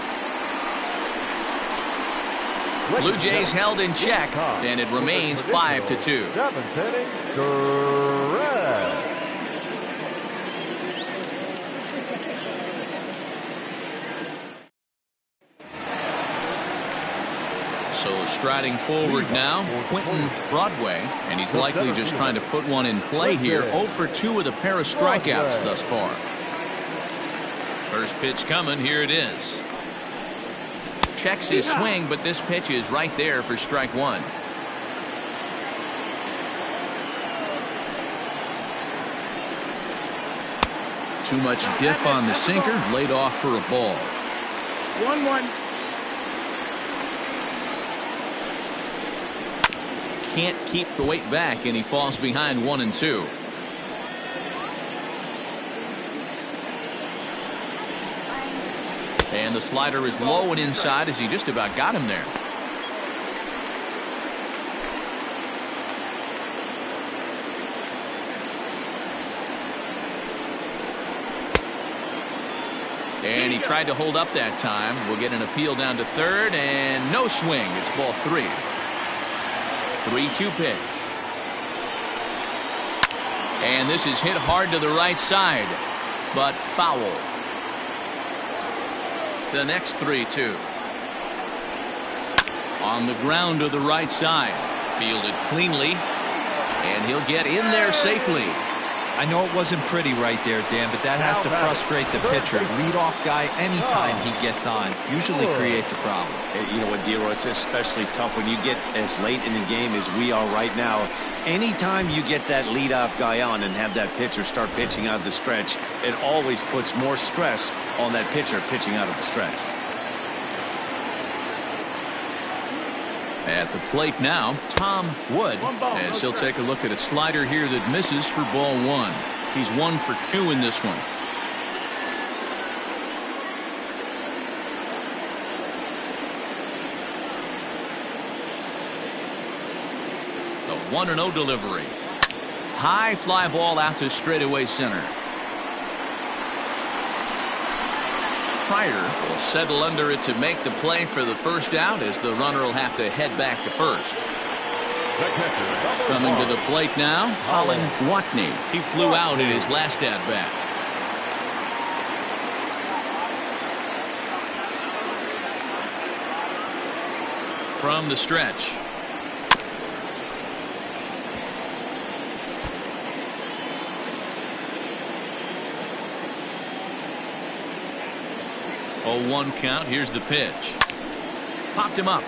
Blue Jays held in check, and it remains 5-2. 7th inning, correct. So striding forward now, Quentin Broadway, and he's likely just trying to put one in play here. 0 for 2 with a pair of strikeouts thus far. First pitch coming, here it is. Checks his swing, but this pitch is right there for strike 1. Too much dip on the sinker, laid off for a ball. 1-1. Can't keep the weight back, and he falls behind 1-2. And the slider is low and inside as he just about got him there. And he tried to hold up that time. We'll get an appeal down to third, and no swing. It's ball 3. 3-2 pitch. And this is hit hard to the right side, but foul. The next 3-2. On the ground to the right side. Fielded cleanly, and he'll get in there safely. I know it wasn't pretty right there, Dan, but that has to frustrate the pitcher. Leadoff guy, anytime he gets on, usually creates a problem. You know what, Dero, it's especially tough when you get as late in the game as we are right now. Anytime you get that leadoff guy on and have that pitcher start pitching out of the stretch, it always puts more stress on that pitcher pitching out of the stretch. At the plate now, Tom Wood, as he'll take a look at a slider here that misses for ball 1. He's 1 for 2 in this one. The 1-0 delivery. High fly ball out to straightaway center. Pryor will settle under it to make the play for the first out, as the runner will have to head back to first. Coming to the plate now, Colin Watney. He flew out in his last at bat. From the stretch. Oh, 1 count. Here's the pitch. Popped him up.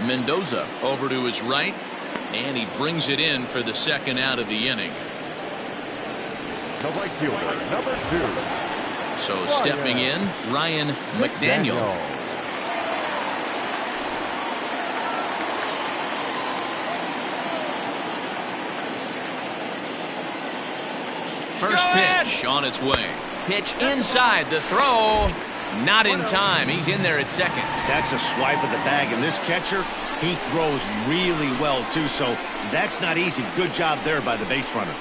Mendoza over to his right, and he brings it in for the second out of the inning. The right fielder, number 2. So stepping in, Ryan McDaniel. First pitch on its way. Pitch inside, the throw. Not in time. He's in there at second. That's a swipe of the bag, and this catcher, he throws really well too, so that's not easy. Good job there by the base runner.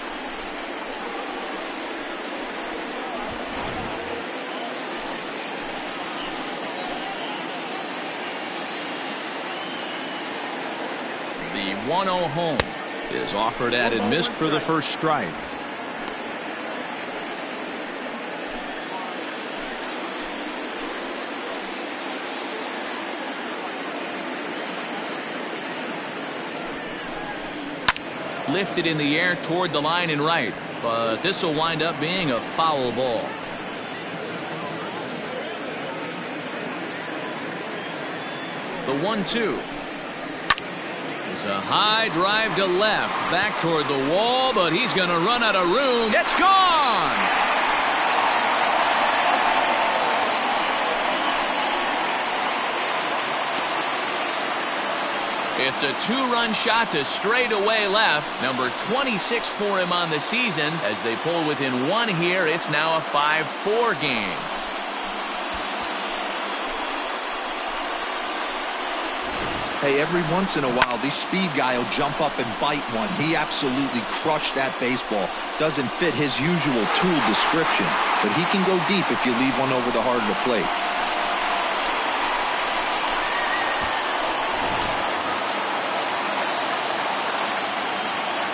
The 1-0 home is offered at and missed for the first strike. Lifted in the air toward the line and right, but this will wind up being a foul ball. The 1-2. It's a high drive to left, back toward the wall, but he's going to run out of room. It's gone! It's a two-run shot to straightaway left. Number 26 for him on the season. As they pull within one here, it's now a 5-4 game. Hey, every once in a while, this speed guy will jump up and bite one. He absolutely crushed that baseball. Doesn't fit his usual tool description, but he can go deep if you leave one over the heart of the plate.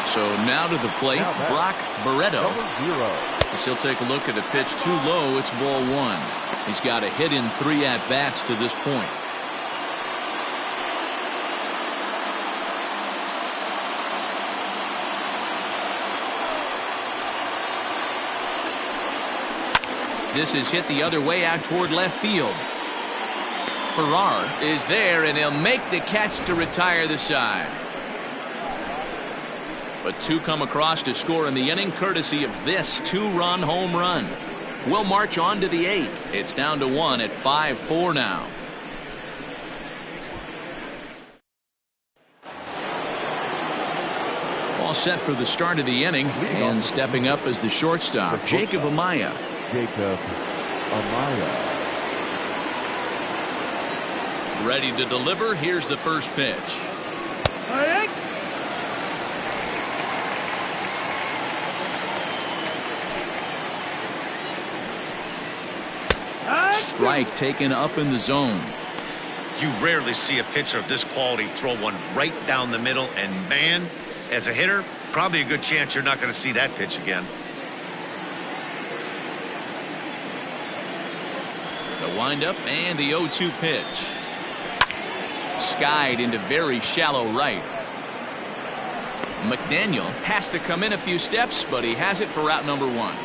So now to the plate, Brock Barreto. #0. As he'll take a look at a pitch too low, it's ball one. He's got a hit in 3 at-bats to this point. This is hit the other way out toward left field. Farrar is there, and he'll make the catch to retire the side. But 2 come across to score in the inning, courtesy of this 2-run home run. We'll march on to the 8th. It's down to 1 at 5-4 now. All set for the start of the inning, and stepping up as the shortstop, Jacob Amaya. Jacob Amaya. Ready to deliver. Here's the first pitch. Strike taken up in the zone. You rarely see a pitcher of this quality throw one right down the middle, and man, as a hitter, probably a good chance you're not going to see that pitch again. The windup and the 0-2 pitch. Skied into very shallow right. McDaniel has to come in a few steps, but he has it for out number 1.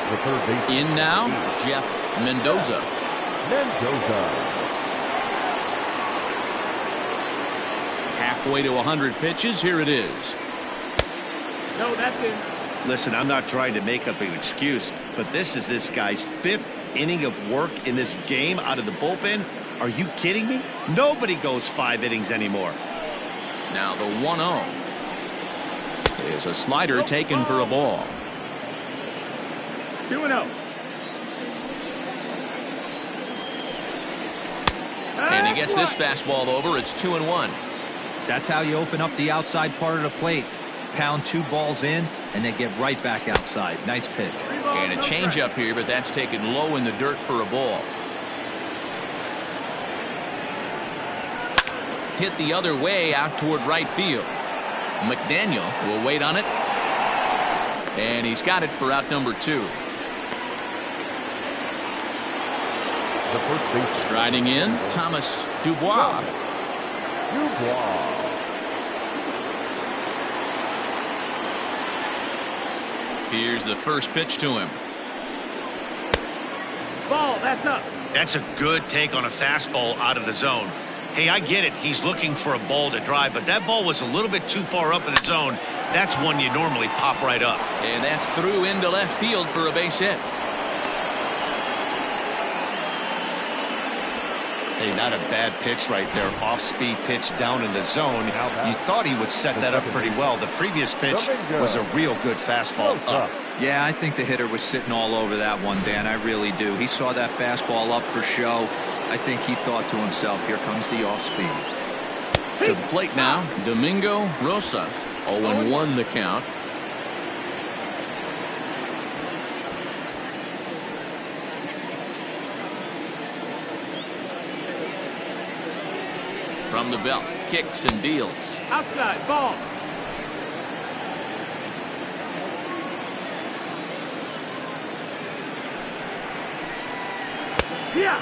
The third base. In now, Jeff Mendoza. Halfway to 100 pitches. Here it is. No, that's it. Listen, I'm not trying to make up an excuse, but this is this guy's 5th inning of work in this game out of the bullpen. Are you kidding me? Nobody goes 5 innings anymore. Now the 1-0 is a slider taken for a ball. 2-0. And he gets this fastball over. It's 2-1. That's how you open up the outside part of the plate. Pound 2 balls in, and they get right back outside. Nice pitch. And a changeup here, but that's taken low in the dirt for a ball. Hit the other way out toward right field. McDaniel will wait on it. And he's got it for out number 2. The first base. Striding in, Thomas Dubois. Here's the first pitch to him. Ball, that's up. That's a good take on a fastball out of the zone. Hey, I get it. He's looking for a ball to drive, but that ball was a little bit too far up in the zone. That's one you normally pop right up. And that's through into left field for a base hit. Hey, not a bad pitch right there. Off-speed pitch down in the zone. You thought he would set that up pretty well. The previous pitch was a real good fastball up. Yeah, I think the hitter was sitting all over that one, Dan. I really do. He saw that fastball up for show. I think he thought to himself, here comes the off-speed. To the plate now, Domingo Rosas. 0-1 the count. From the belt, kicks and deals. Outside, ball. Yeah.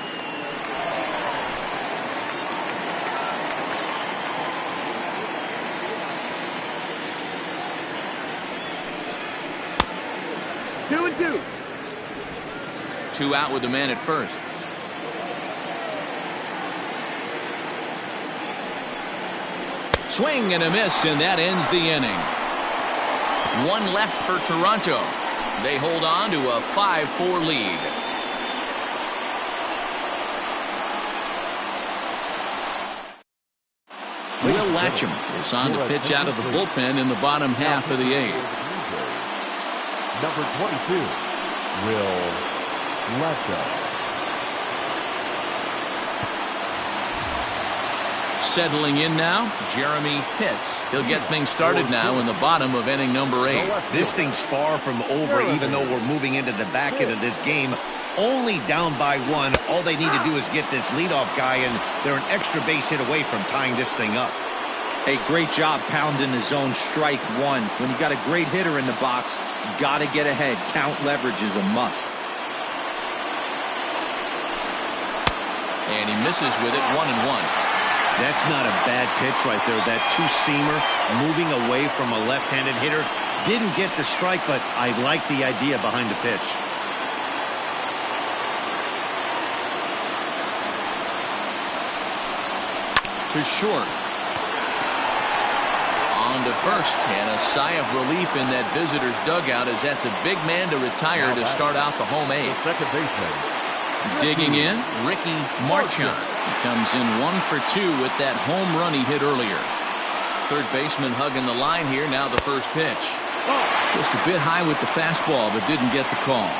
Two and two. 2 out with the man at first. Swing and a miss, and that ends the inning. One left for Toronto. They hold on to a 5-4 lead. Will Latcham is on to pitch out of the bullpen in the bottom half of the eighth. Number 22, Will Latcham. Settling in now, Jeremy Pitts. He'll get things started now in the bottom of inning number 8. This thing's far from over, even though we're moving into the back end of this game. Only down by 1. All they need to do is get this leadoff guy, and they're an extra base hit away from tying this thing up. A great job pounding the zone strike 1. When you got a great hitter in the box, got to get ahead. Count leverage is a must. And he misses with it, 1-1. That's not a bad pitch right there. That two-seamer moving away from a left-handed hitter. Didn't get the strike, but I like the idea behind the pitch. To short. On to first, and a sigh of relief in that visitor's dugout, as that's a big man to retire to start out the home 8th. Second baseman. Digging in, Ricky Marchand. He comes in 1 for 2 with that home run he hit earlier. Third baseman hugging the line here. Now the first pitch. Just a bit high with the fastball, but didn't get the call.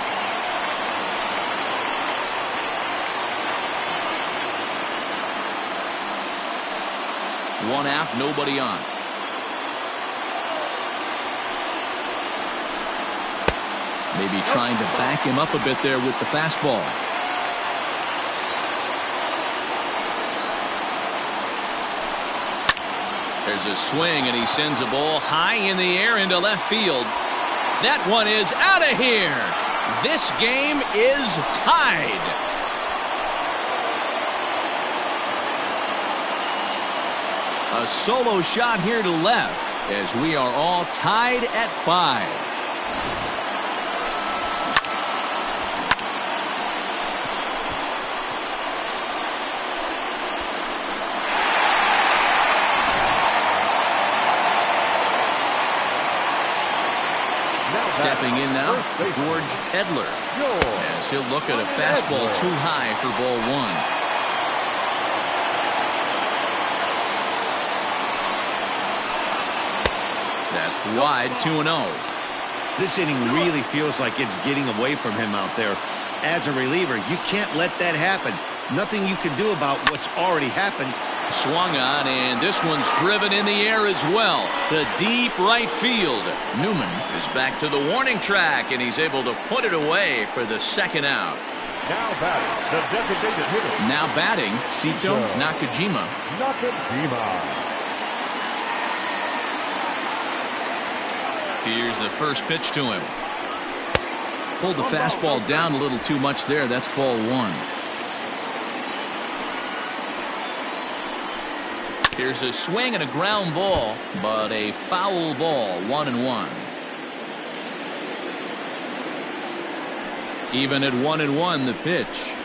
One out, nobody on. Maybe trying to back him up a bit there with the fastball. There's a swing, and he sends a ball high in the air into left field. That one is out of here. This game is tied. A solo shot here to left, as we are all tied at 5. Stepping in now, George Edler, as he'll look at a fastball too high for ball 1. That's wide, 2-0. This inning really feels like it's getting away from him out there. As a reliever, you can't let that happen. Nothing you can do about what's already happened. Swung on, and this one's driven in the air as well to deep right field. Newman is back to the warning track, and he's able to put it away for the second out. Now batting, the designated hitter. Now batting, Sito Nakajima. Here's the first pitch to him. Pulled the fastball down a little too much there. That's ball 1. Here's a swing and a ground ball, but a foul ball, 1-1. Even at 1-1, the pitch.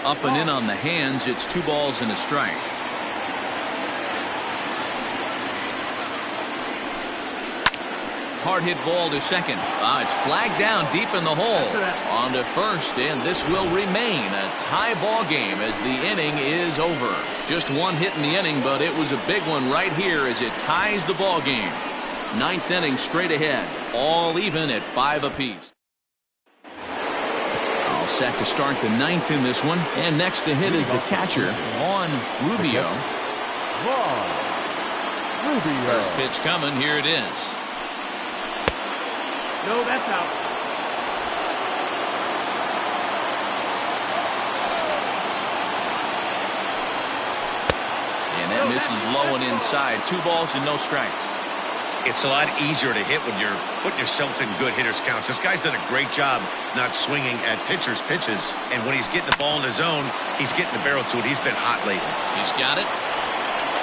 Up and in on the hands. It's 2 balls and a strike. Hard hit ball to second. It's flagged down deep in the hole. On to first, and this will remain a tie ball game as the inning is over. Just one hit in the inning, but it was a big one right here as it ties the ball game. 9th inning straight ahead, all even at 5 apiece. All set to start the 9th in this one, and next to hit is the catcher, Vaughn Rubio. First pitch coming, here it is. No, that's out. And that misses low and inside. 2 balls and no strikes. It's a lot easier to hit when you're putting yourself in good hitters' counts. This guy's done a great job not swinging at pitchers' pitches. And when he's getting the ball in his zone, he's getting the barrel to it. He's been hot lately. He's got it.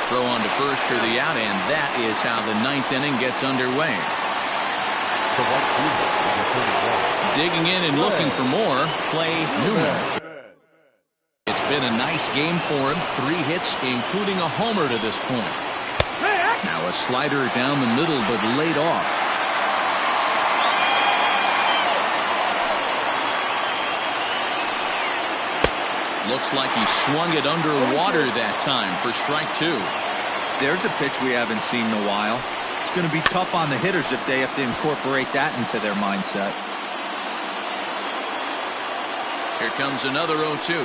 Throw on to first for the out, and that is how the 9th inning gets underway. Digging in and looking for more, Clay Newman. It's been a nice game for him. 3 hits, including a homer to this point. Now a slider down the middle, but laid off. Looks like he swung it underwater that time for strike 2. There's a pitch we haven't seen in a while. It's going to be tough on the hitters if they have to incorporate that into their mindset. Here comes another 0-2.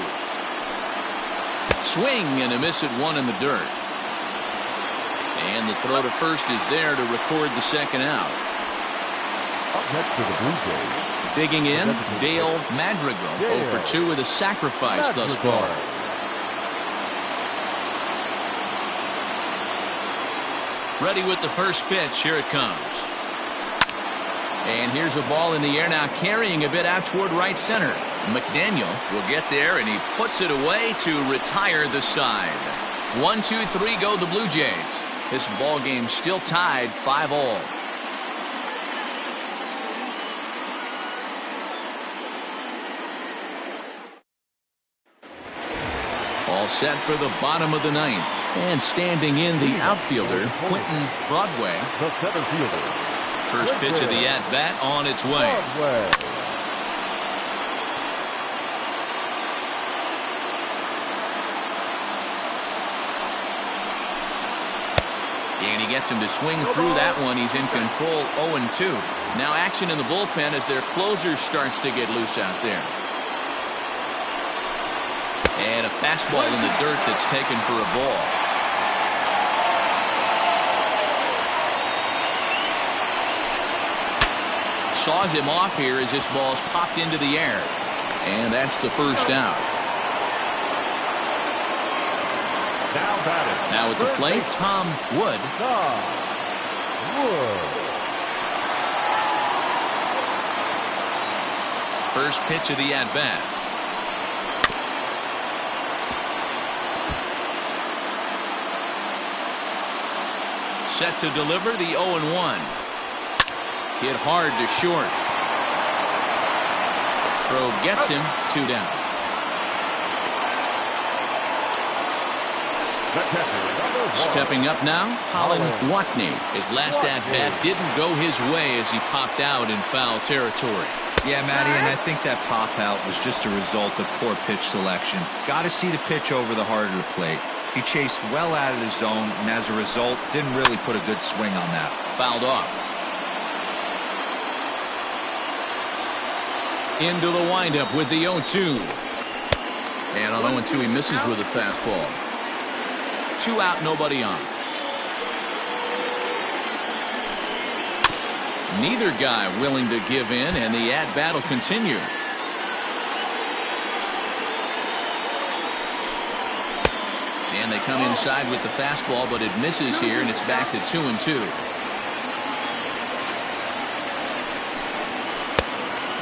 Swing and a miss at 1 in the dirt. And the throw to first is there to record the second out. Up next to the Bluejays. Digging in, Dale Madrigal. 0 for 2 with a sacrifice thus far. Ready with the first pitch. Here it comes. And here's a ball in the air now, carrying a bit out toward right center. McDaniel will get there, and he puts it away to retire the side. 1-2-3 go the Blue Jays. This ball game still tied 5-all. All set for the bottom of the ninth. And standing in the outfielder, Quentin Broadway. The center fielder. First pitch of the at-bat on its way. Broadway. And he gets him to swing through that one. He's in control, 0-2. Now action in the bullpen as their closer starts to get loose out there. And a fastball in the dirt that's taken for a ball. Saws him off here as this ball's popped into the air. And that's the first out. Now at the plate, Tom Wood. First pitch of the at-bat. Set to deliver the 0-1. Hit hard to short. Throw gets him, 2 down. Stepping up now, Colin Watney. His last at-bat didn't go his way as he popped out in foul territory. Yeah, Matty, and I think that pop-out was just a result of poor pitch selection. Got to see the pitch over the heart of the plate. He chased well out of the zone, and as a result, didn't really put a good swing on that. Fouled off. Into the windup with the 0-2. And on 0-2, he misses with a fastball. 2 out, nobody on. Neither guy willing to give in, and the at-bat will continue. And they come inside with the fastball, but it misses here, and it's back to 2-2.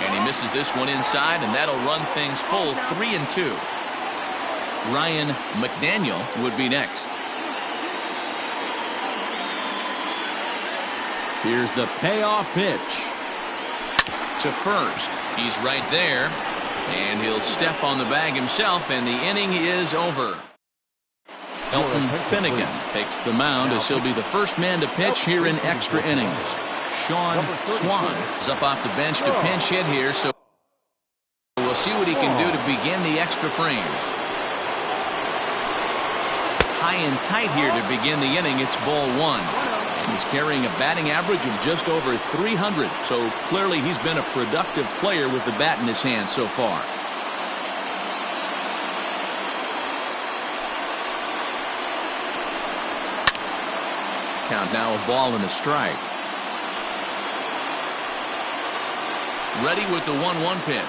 And he misses this one inside, and that'll run things full 3-2. Ryan McDaniel would be next. Here's the payoff pitch. To first. He's right there, and he'll step on the bag himself, and the inning is over. Elton Finnegan takes the mound as he'll be the first man to pitch here in extra innings. Sean Swan is up off the bench to pinch hit here, so we'll see what he can do to begin the extra frames. High and tight here to begin the inning. It's ball 1. And he's carrying a batting average of just over 300, so clearly he's been a productive player with the bat in his hand so far. Count now, a ball and a strike. Ready with the 1-1 pitch.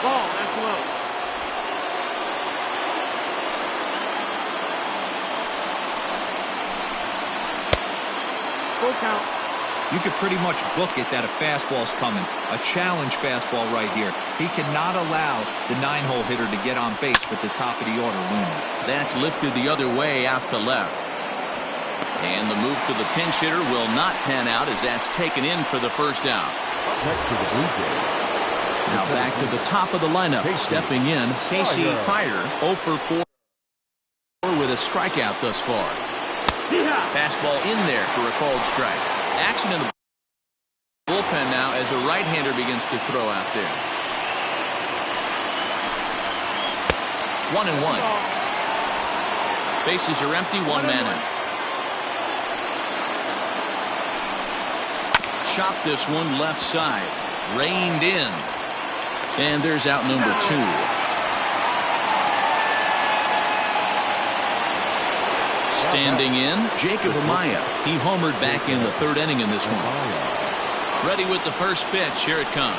Ball, that's low. Full count. You could pretty much book it that a fastball's coming. A challenge fastball right here. He cannot allow the 9-hole hitter to get on base with the top of the order looming. That's lifted the other way out to left. And the move to the pinch hitter will not pan out as that's taken in for the first out. Next to the Bluejays. Now back to the top of the lineup. Stepping in, Casey Pryor, 0 for 4 with a strikeout thus far. Fastball in there for a called strike. Action in the bullpen now as a right-hander begins to throw out there. 1-1. Bases are empty, one man out. Chop this one left side. Reined in. And there's out number 2. Standing in, Jacob Amaya. He homered back in the 3rd inning in this one. Ready with the first pitch. Here it comes.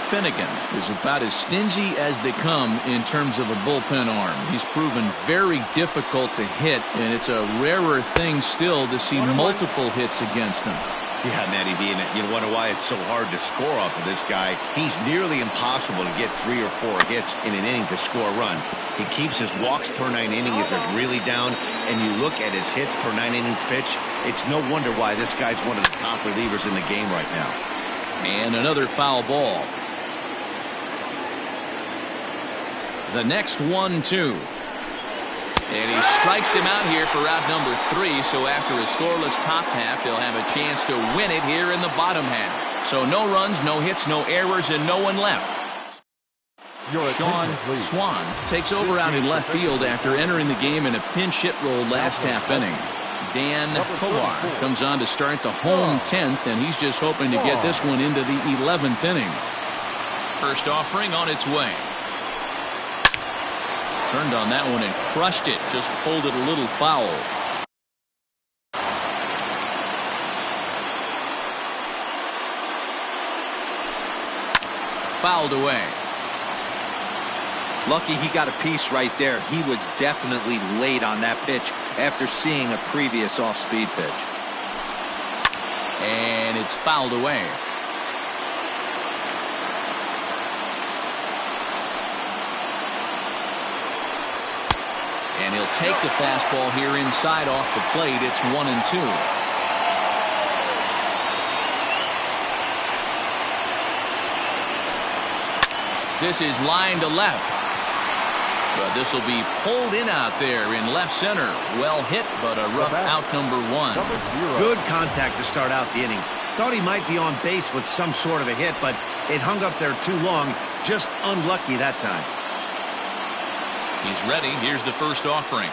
Finnegan is about as stingy as they come in terms of a bullpen arm. He's proven very difficult to hit, and it's a rarer thing still to see multiple hits against him. Yeah, Matty V, and you wonder why it's so hard to score off of this guy. He's nearly impossible to get 3 or 4 hits in an inning to score a run. He keeps his walks per 9 innings are really down, and you look at his hits per 9 innings pitch, it's no wonder why this guy's one of the top relievers in the game right now. And another foul ball. The next 1-2. And he strikes him out here for out number 3. So after a scoreless top half, they'll have a chance to win it here in the bottom half. So no runs, no hits, no errors, and no one left. Sean Swan takes over out in left field after entering the game in a pinch hit role last half inning. Dan Tovar comes on to start the home 10th, and he's just hoping to get this one into the 11th inning. First offering on its way. Turned on that one and crushed it. Just pulled it a little foul. Fouled away. Lucky he got a piece right there. He was definitely late on that pitch after seeing a previous off-speed pitch. And it's fouled away. And he'll take the fastball here inside off the plate. It's 1-2. This is line to left. But this will be pulled in out there in left center. Well hit, but a rough out number 1. Good contact to start out the inning. Thought he might be on base with some sort of a hit, but it hung up there too long. Just unlucky that time. He's ready. Here's the first offering.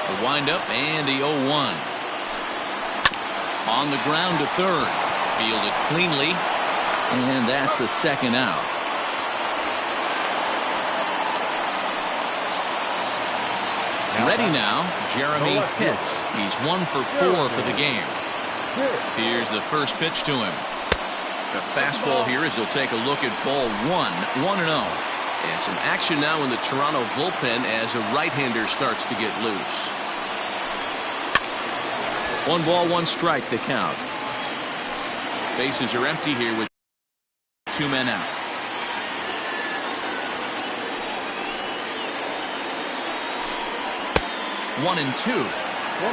The windup and the 0-1. On the ground to third. Fielded cleanly. And that's the second out. Ready now, Jeremy Pitts. He's 1 for 4 for the game. Here's the first pitch to him. The fastball here as he'll take a look at ball 1-0. And some action now in the Toronto bullpen as a right-hander starts to get loose. 1 ball, 1 strike, the count. Bases are empty here with 2 men out. One and two.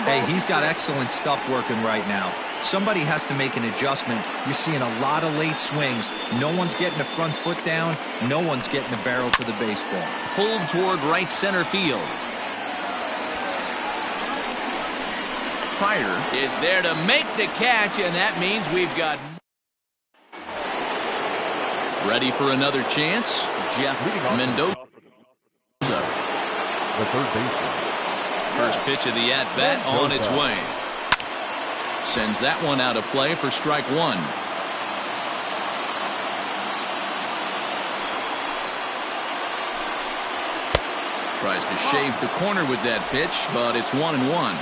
Hey, he's got excellent stuff working right now. Somebody has to make an adjustment. You're seeing a lot of late swings. No one's getting the front foot down. No one's getting the barrel to the baseball. Pulled toward right center field. Pryor is there to make the catch, and that means we've got ready for another chance. Jeff Mendoza. The third baseman. First pitch of the at-bat on its way. Sends that one out of play for strike 1. Tries to shave the corner with that pitch, but it's 1-1.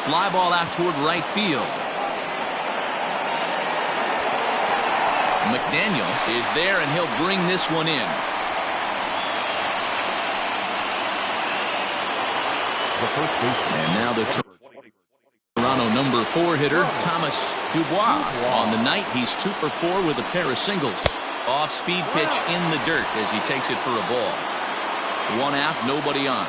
Fly ball out toward right field. McDaniel is there, and he'll bring this one in. And now the Toronto number 4 hitter, Thomas Dubois. On the night, he's 2 for 4 with a pair of singles. Off-speed pitch in the dirt as he takes it for a ball. One out, nobody on.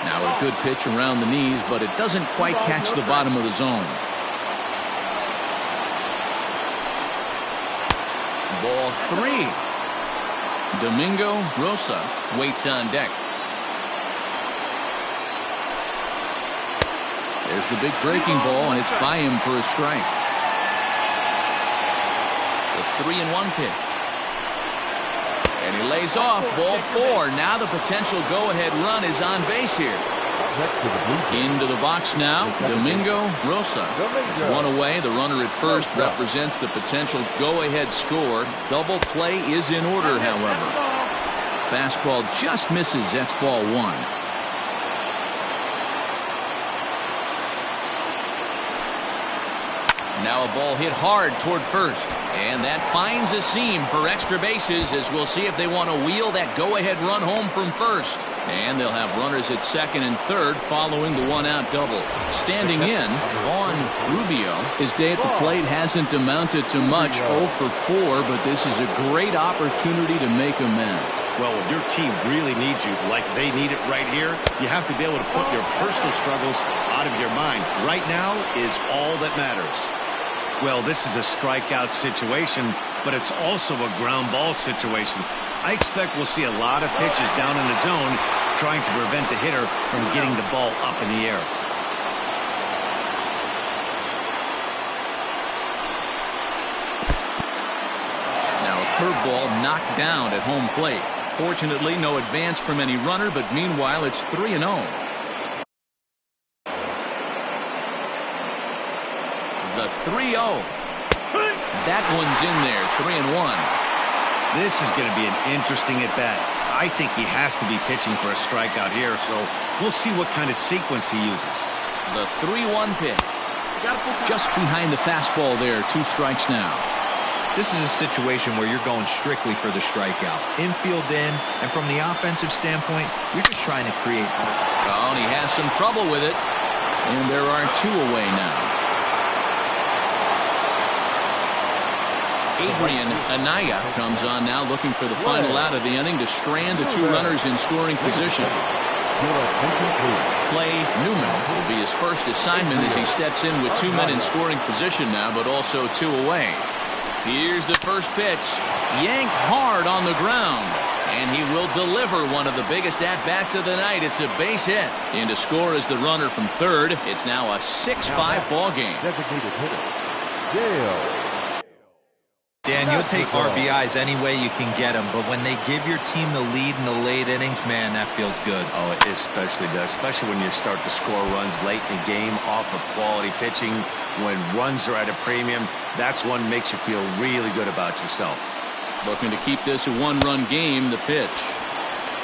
Now a good pitch around the knees, but it doesn't quite catch the bottom of the zone. Ball 3. Domingo Rosas waits on deck. There's the big breaking ball, and it's by him for a strike. The 3-1 pitch. And he lays off. Ball 4. Now the potential go-ahead run is on base here. Into the box now, Domingo Rosas. It's one away. The runner at first represents the potential go-ahead score. Double play is in order, however. Fastball just misses. That's ball 1. Now a ball hit hard toward first. And that finds a seam for extra bases, as we'll see if they want to wheel that go-ahead run home from first. And they'll have runners at second and third following the one-out double. Standing in, Vaughn Rubio. His day at the plate hasn't amounted to much, 0 for 4, but this is a great opportunity to make amends. Well, when your team really needs you, like they need it right here, you have to be able to put your personal struggles out of your mind. Right now is all that matters. Well, this is a strikeout situation, but it's also a ground ball situation. I expect we'll see a lot of pitches down in the zone trying to prevent the hitter from getting the ball up in the air. Now a curveball knocked down at home plate. Fortunately, no advance from any runner, but meanwhile it's 3-0. The 3-0. That one's in there. 3-1. This is going to be an interesting at-bat. I think he has to be pitching for a strikeout here, so we'll see what kind of sequence he uses. The 3-1 pitch. Just behind the fastball there. 2 strikes now. This is a situation where you're going strictly for the strikeout. Infield in, and from the offensive standpoint, you're just trying to create hope. Oh, and he has some trouble with it. And there are 2 away now. Adrian Anaya comes on now, looking for the final out of the inning to strand the 2 runners in scoring position. Clay Newman will be his first assignment as he steps in with 2 men in scoring position now, but also 2 away. Here's the first pitch. Yanked hard on the ground. And he will deliver one of the biggest at-bats of the night. It's a base hit. In to score is the runner from third. It's now a 6-5 ball game. Designated hitter, Gale. Dan, you'll take RBIs any way you can get them, but when they give your team the lead in the late innings, man, that feels good. Oh, it especially does, especially when you start to score runs late in the game off of quality pitching. When runs are at a premium, that's one makes you feel really good about yourself. Looking to keep this a 1-run game. The pitch.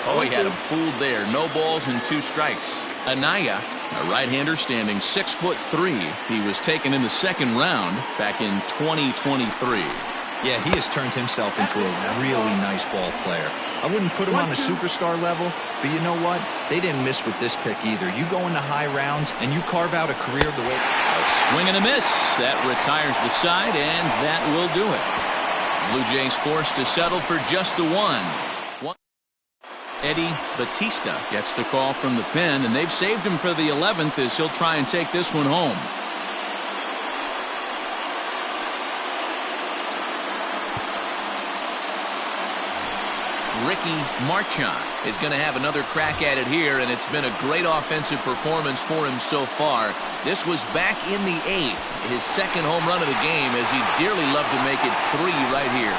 Oh, he had him fooled there. No balls and 2 strikes. Anaya, a right-hander standing 6'3". He was taken in the second round back in 2023. Yeah, he has turned himself into a really nice ball player. I wouldn't put him on a superstar level, but you know what? They didn't miss with this pick either. You go into high rounds and you carve out a career the way... A swing and a miss. That retires the side, and that will do it. Blue Jays forced to settle for just the 1. Eddie Batista gets the call from the pen, and they've saved him for the 11th as he'll try and take this one home. Ricky Marchand is going to have another crack at it here, and it's been a great offensive performance for him so far. This was back in the 8th, his second home run of the game, as he'd dearly love to make it 3 right here.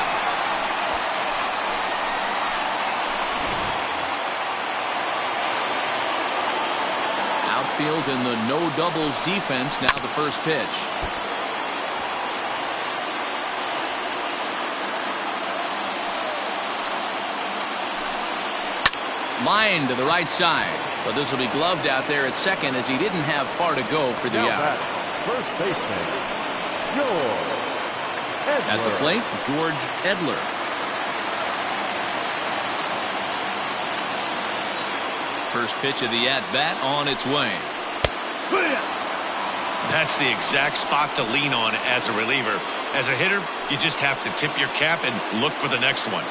Outfield in the no doubles defense. Now the first pitch. Line to the right side, but this will be gloved out there at second as he didn't have far to go for the out. First baseman, George Edler. At the plate, George Edler. First pitch of the at-bat on its way. That's the exact spot to lean on as a reliever. As a hitter, you just have to tip your cap and look for the next one.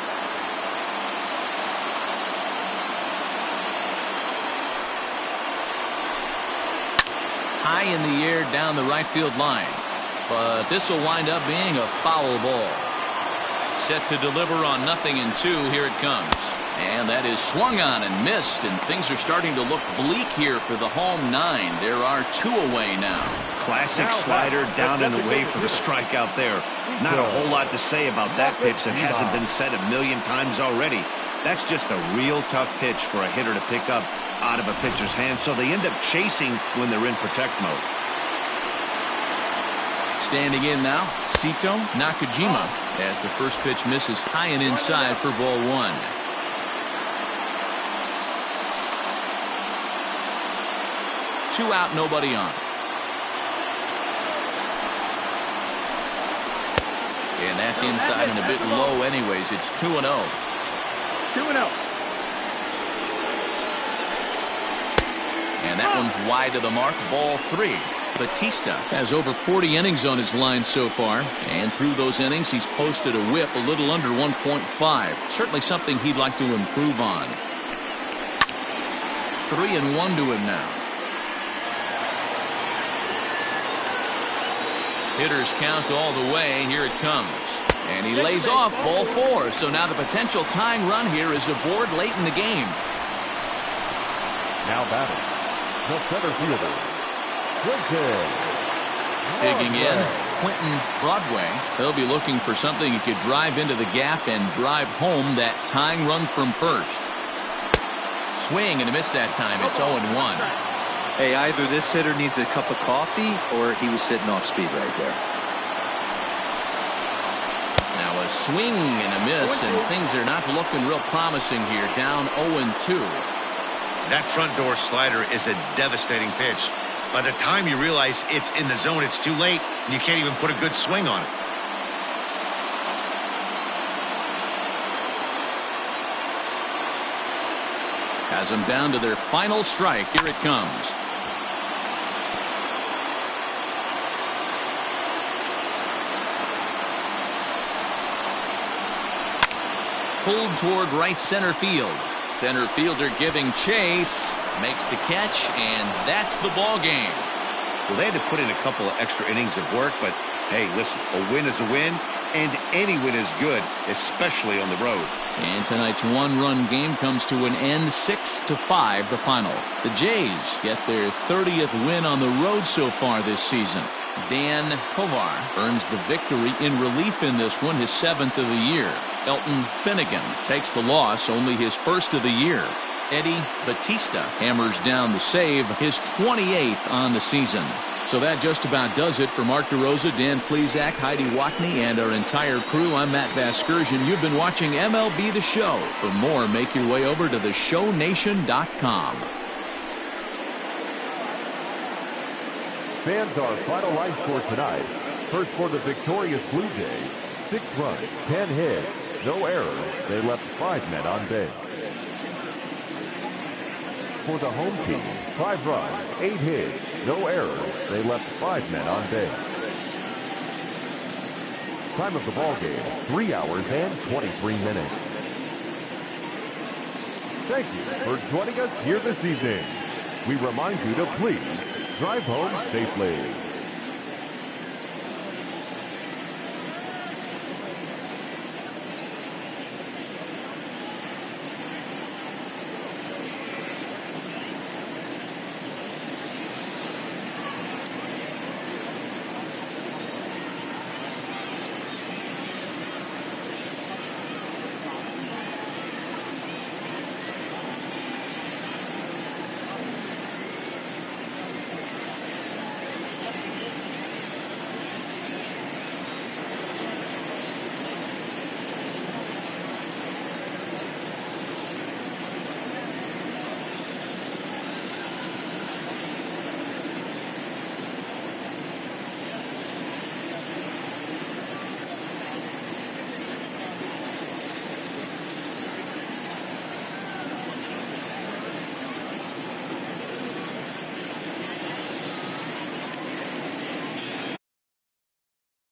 High in the air down the right field line. But this will wind up being a foul ball. Set to deliver on 0-2. Here it comes. And that is swung on and missed, and things are starting to look bleak here for the home 9. There are 2 away now. Classic slider down and away for the strikeout there. Not a whole lot to say about that pitch that hasn't been said a million times already. That's just a real tough pitch for a hitter to pick up out of a pitcher's hand, so they end up chasing when they're in protect mode. Standing in now, Sito Nakajima, as the first pitch misses high and inside for ball 1. Two out, nobody on. And that's inside and a bit low anyways. It's 2-0. 2-0. And that one's wide of the mark. Ball 3. Batista has over 40 innings on his line so far, and through those innings he's posted a whip a little under 1.5. Certainly something he'd like to improve on. 3-1 to him now. Hitters count all the way. Here it comes. And he lays off ball 4. So now the potential tying run here is aboard late in the game. Now batting, the center fielder, Digging in, Quentin Broadway. He'll be looking for something he could drive into the gap and drive home that tying run from first. Swing and a miss that time. It's 0-1. Hey, either this hitter needs a cup of coffee or he was sitting off speed right there. Now a swing and a miss, and things are not looking real promising here. Down 0-2. That front door slider is a devastating pitch. By the time you realize it's in the zone, it's too late, and you can't even put a good swing on it. Has them down to their final strike. Here it comes. Pulled toward right center field. Center fielder giving chase, makes the catch, and that's the ball game. Well, they had to put in a couple of extra innings of work, but hey, listen, a win is a win, and any win is good, especially on the road. And tonight's one-run game comes to an end, 6-5 the final. The Jays get their 30th win on the road so far this season. Dan Tovar earns the victory in relief in this one, his 7th of the year. Elton Finnegan takes the loss, only his 1st of the year. Eddie Batista hammers down the save, his 28th on the season. So that just about does it for Mark DeRosa, Dan Plesac, Heidi Watney, and our entire crew. I'm Matt Vasgersian. You've been watching MLB The Show. For more, make your way over to theshownation.com. Fans, our final line score tonight. First for the victorious Blue Jays, 6 runs, 10 hits, no errors. They left 5 men on base. For the home team, 5 runs, 8 hits, no errors. They left 5 men on base. Time of the ball game, 3 hours and 23 minutes. Thank you for joining us here this evening. We remind you to please drive home safely.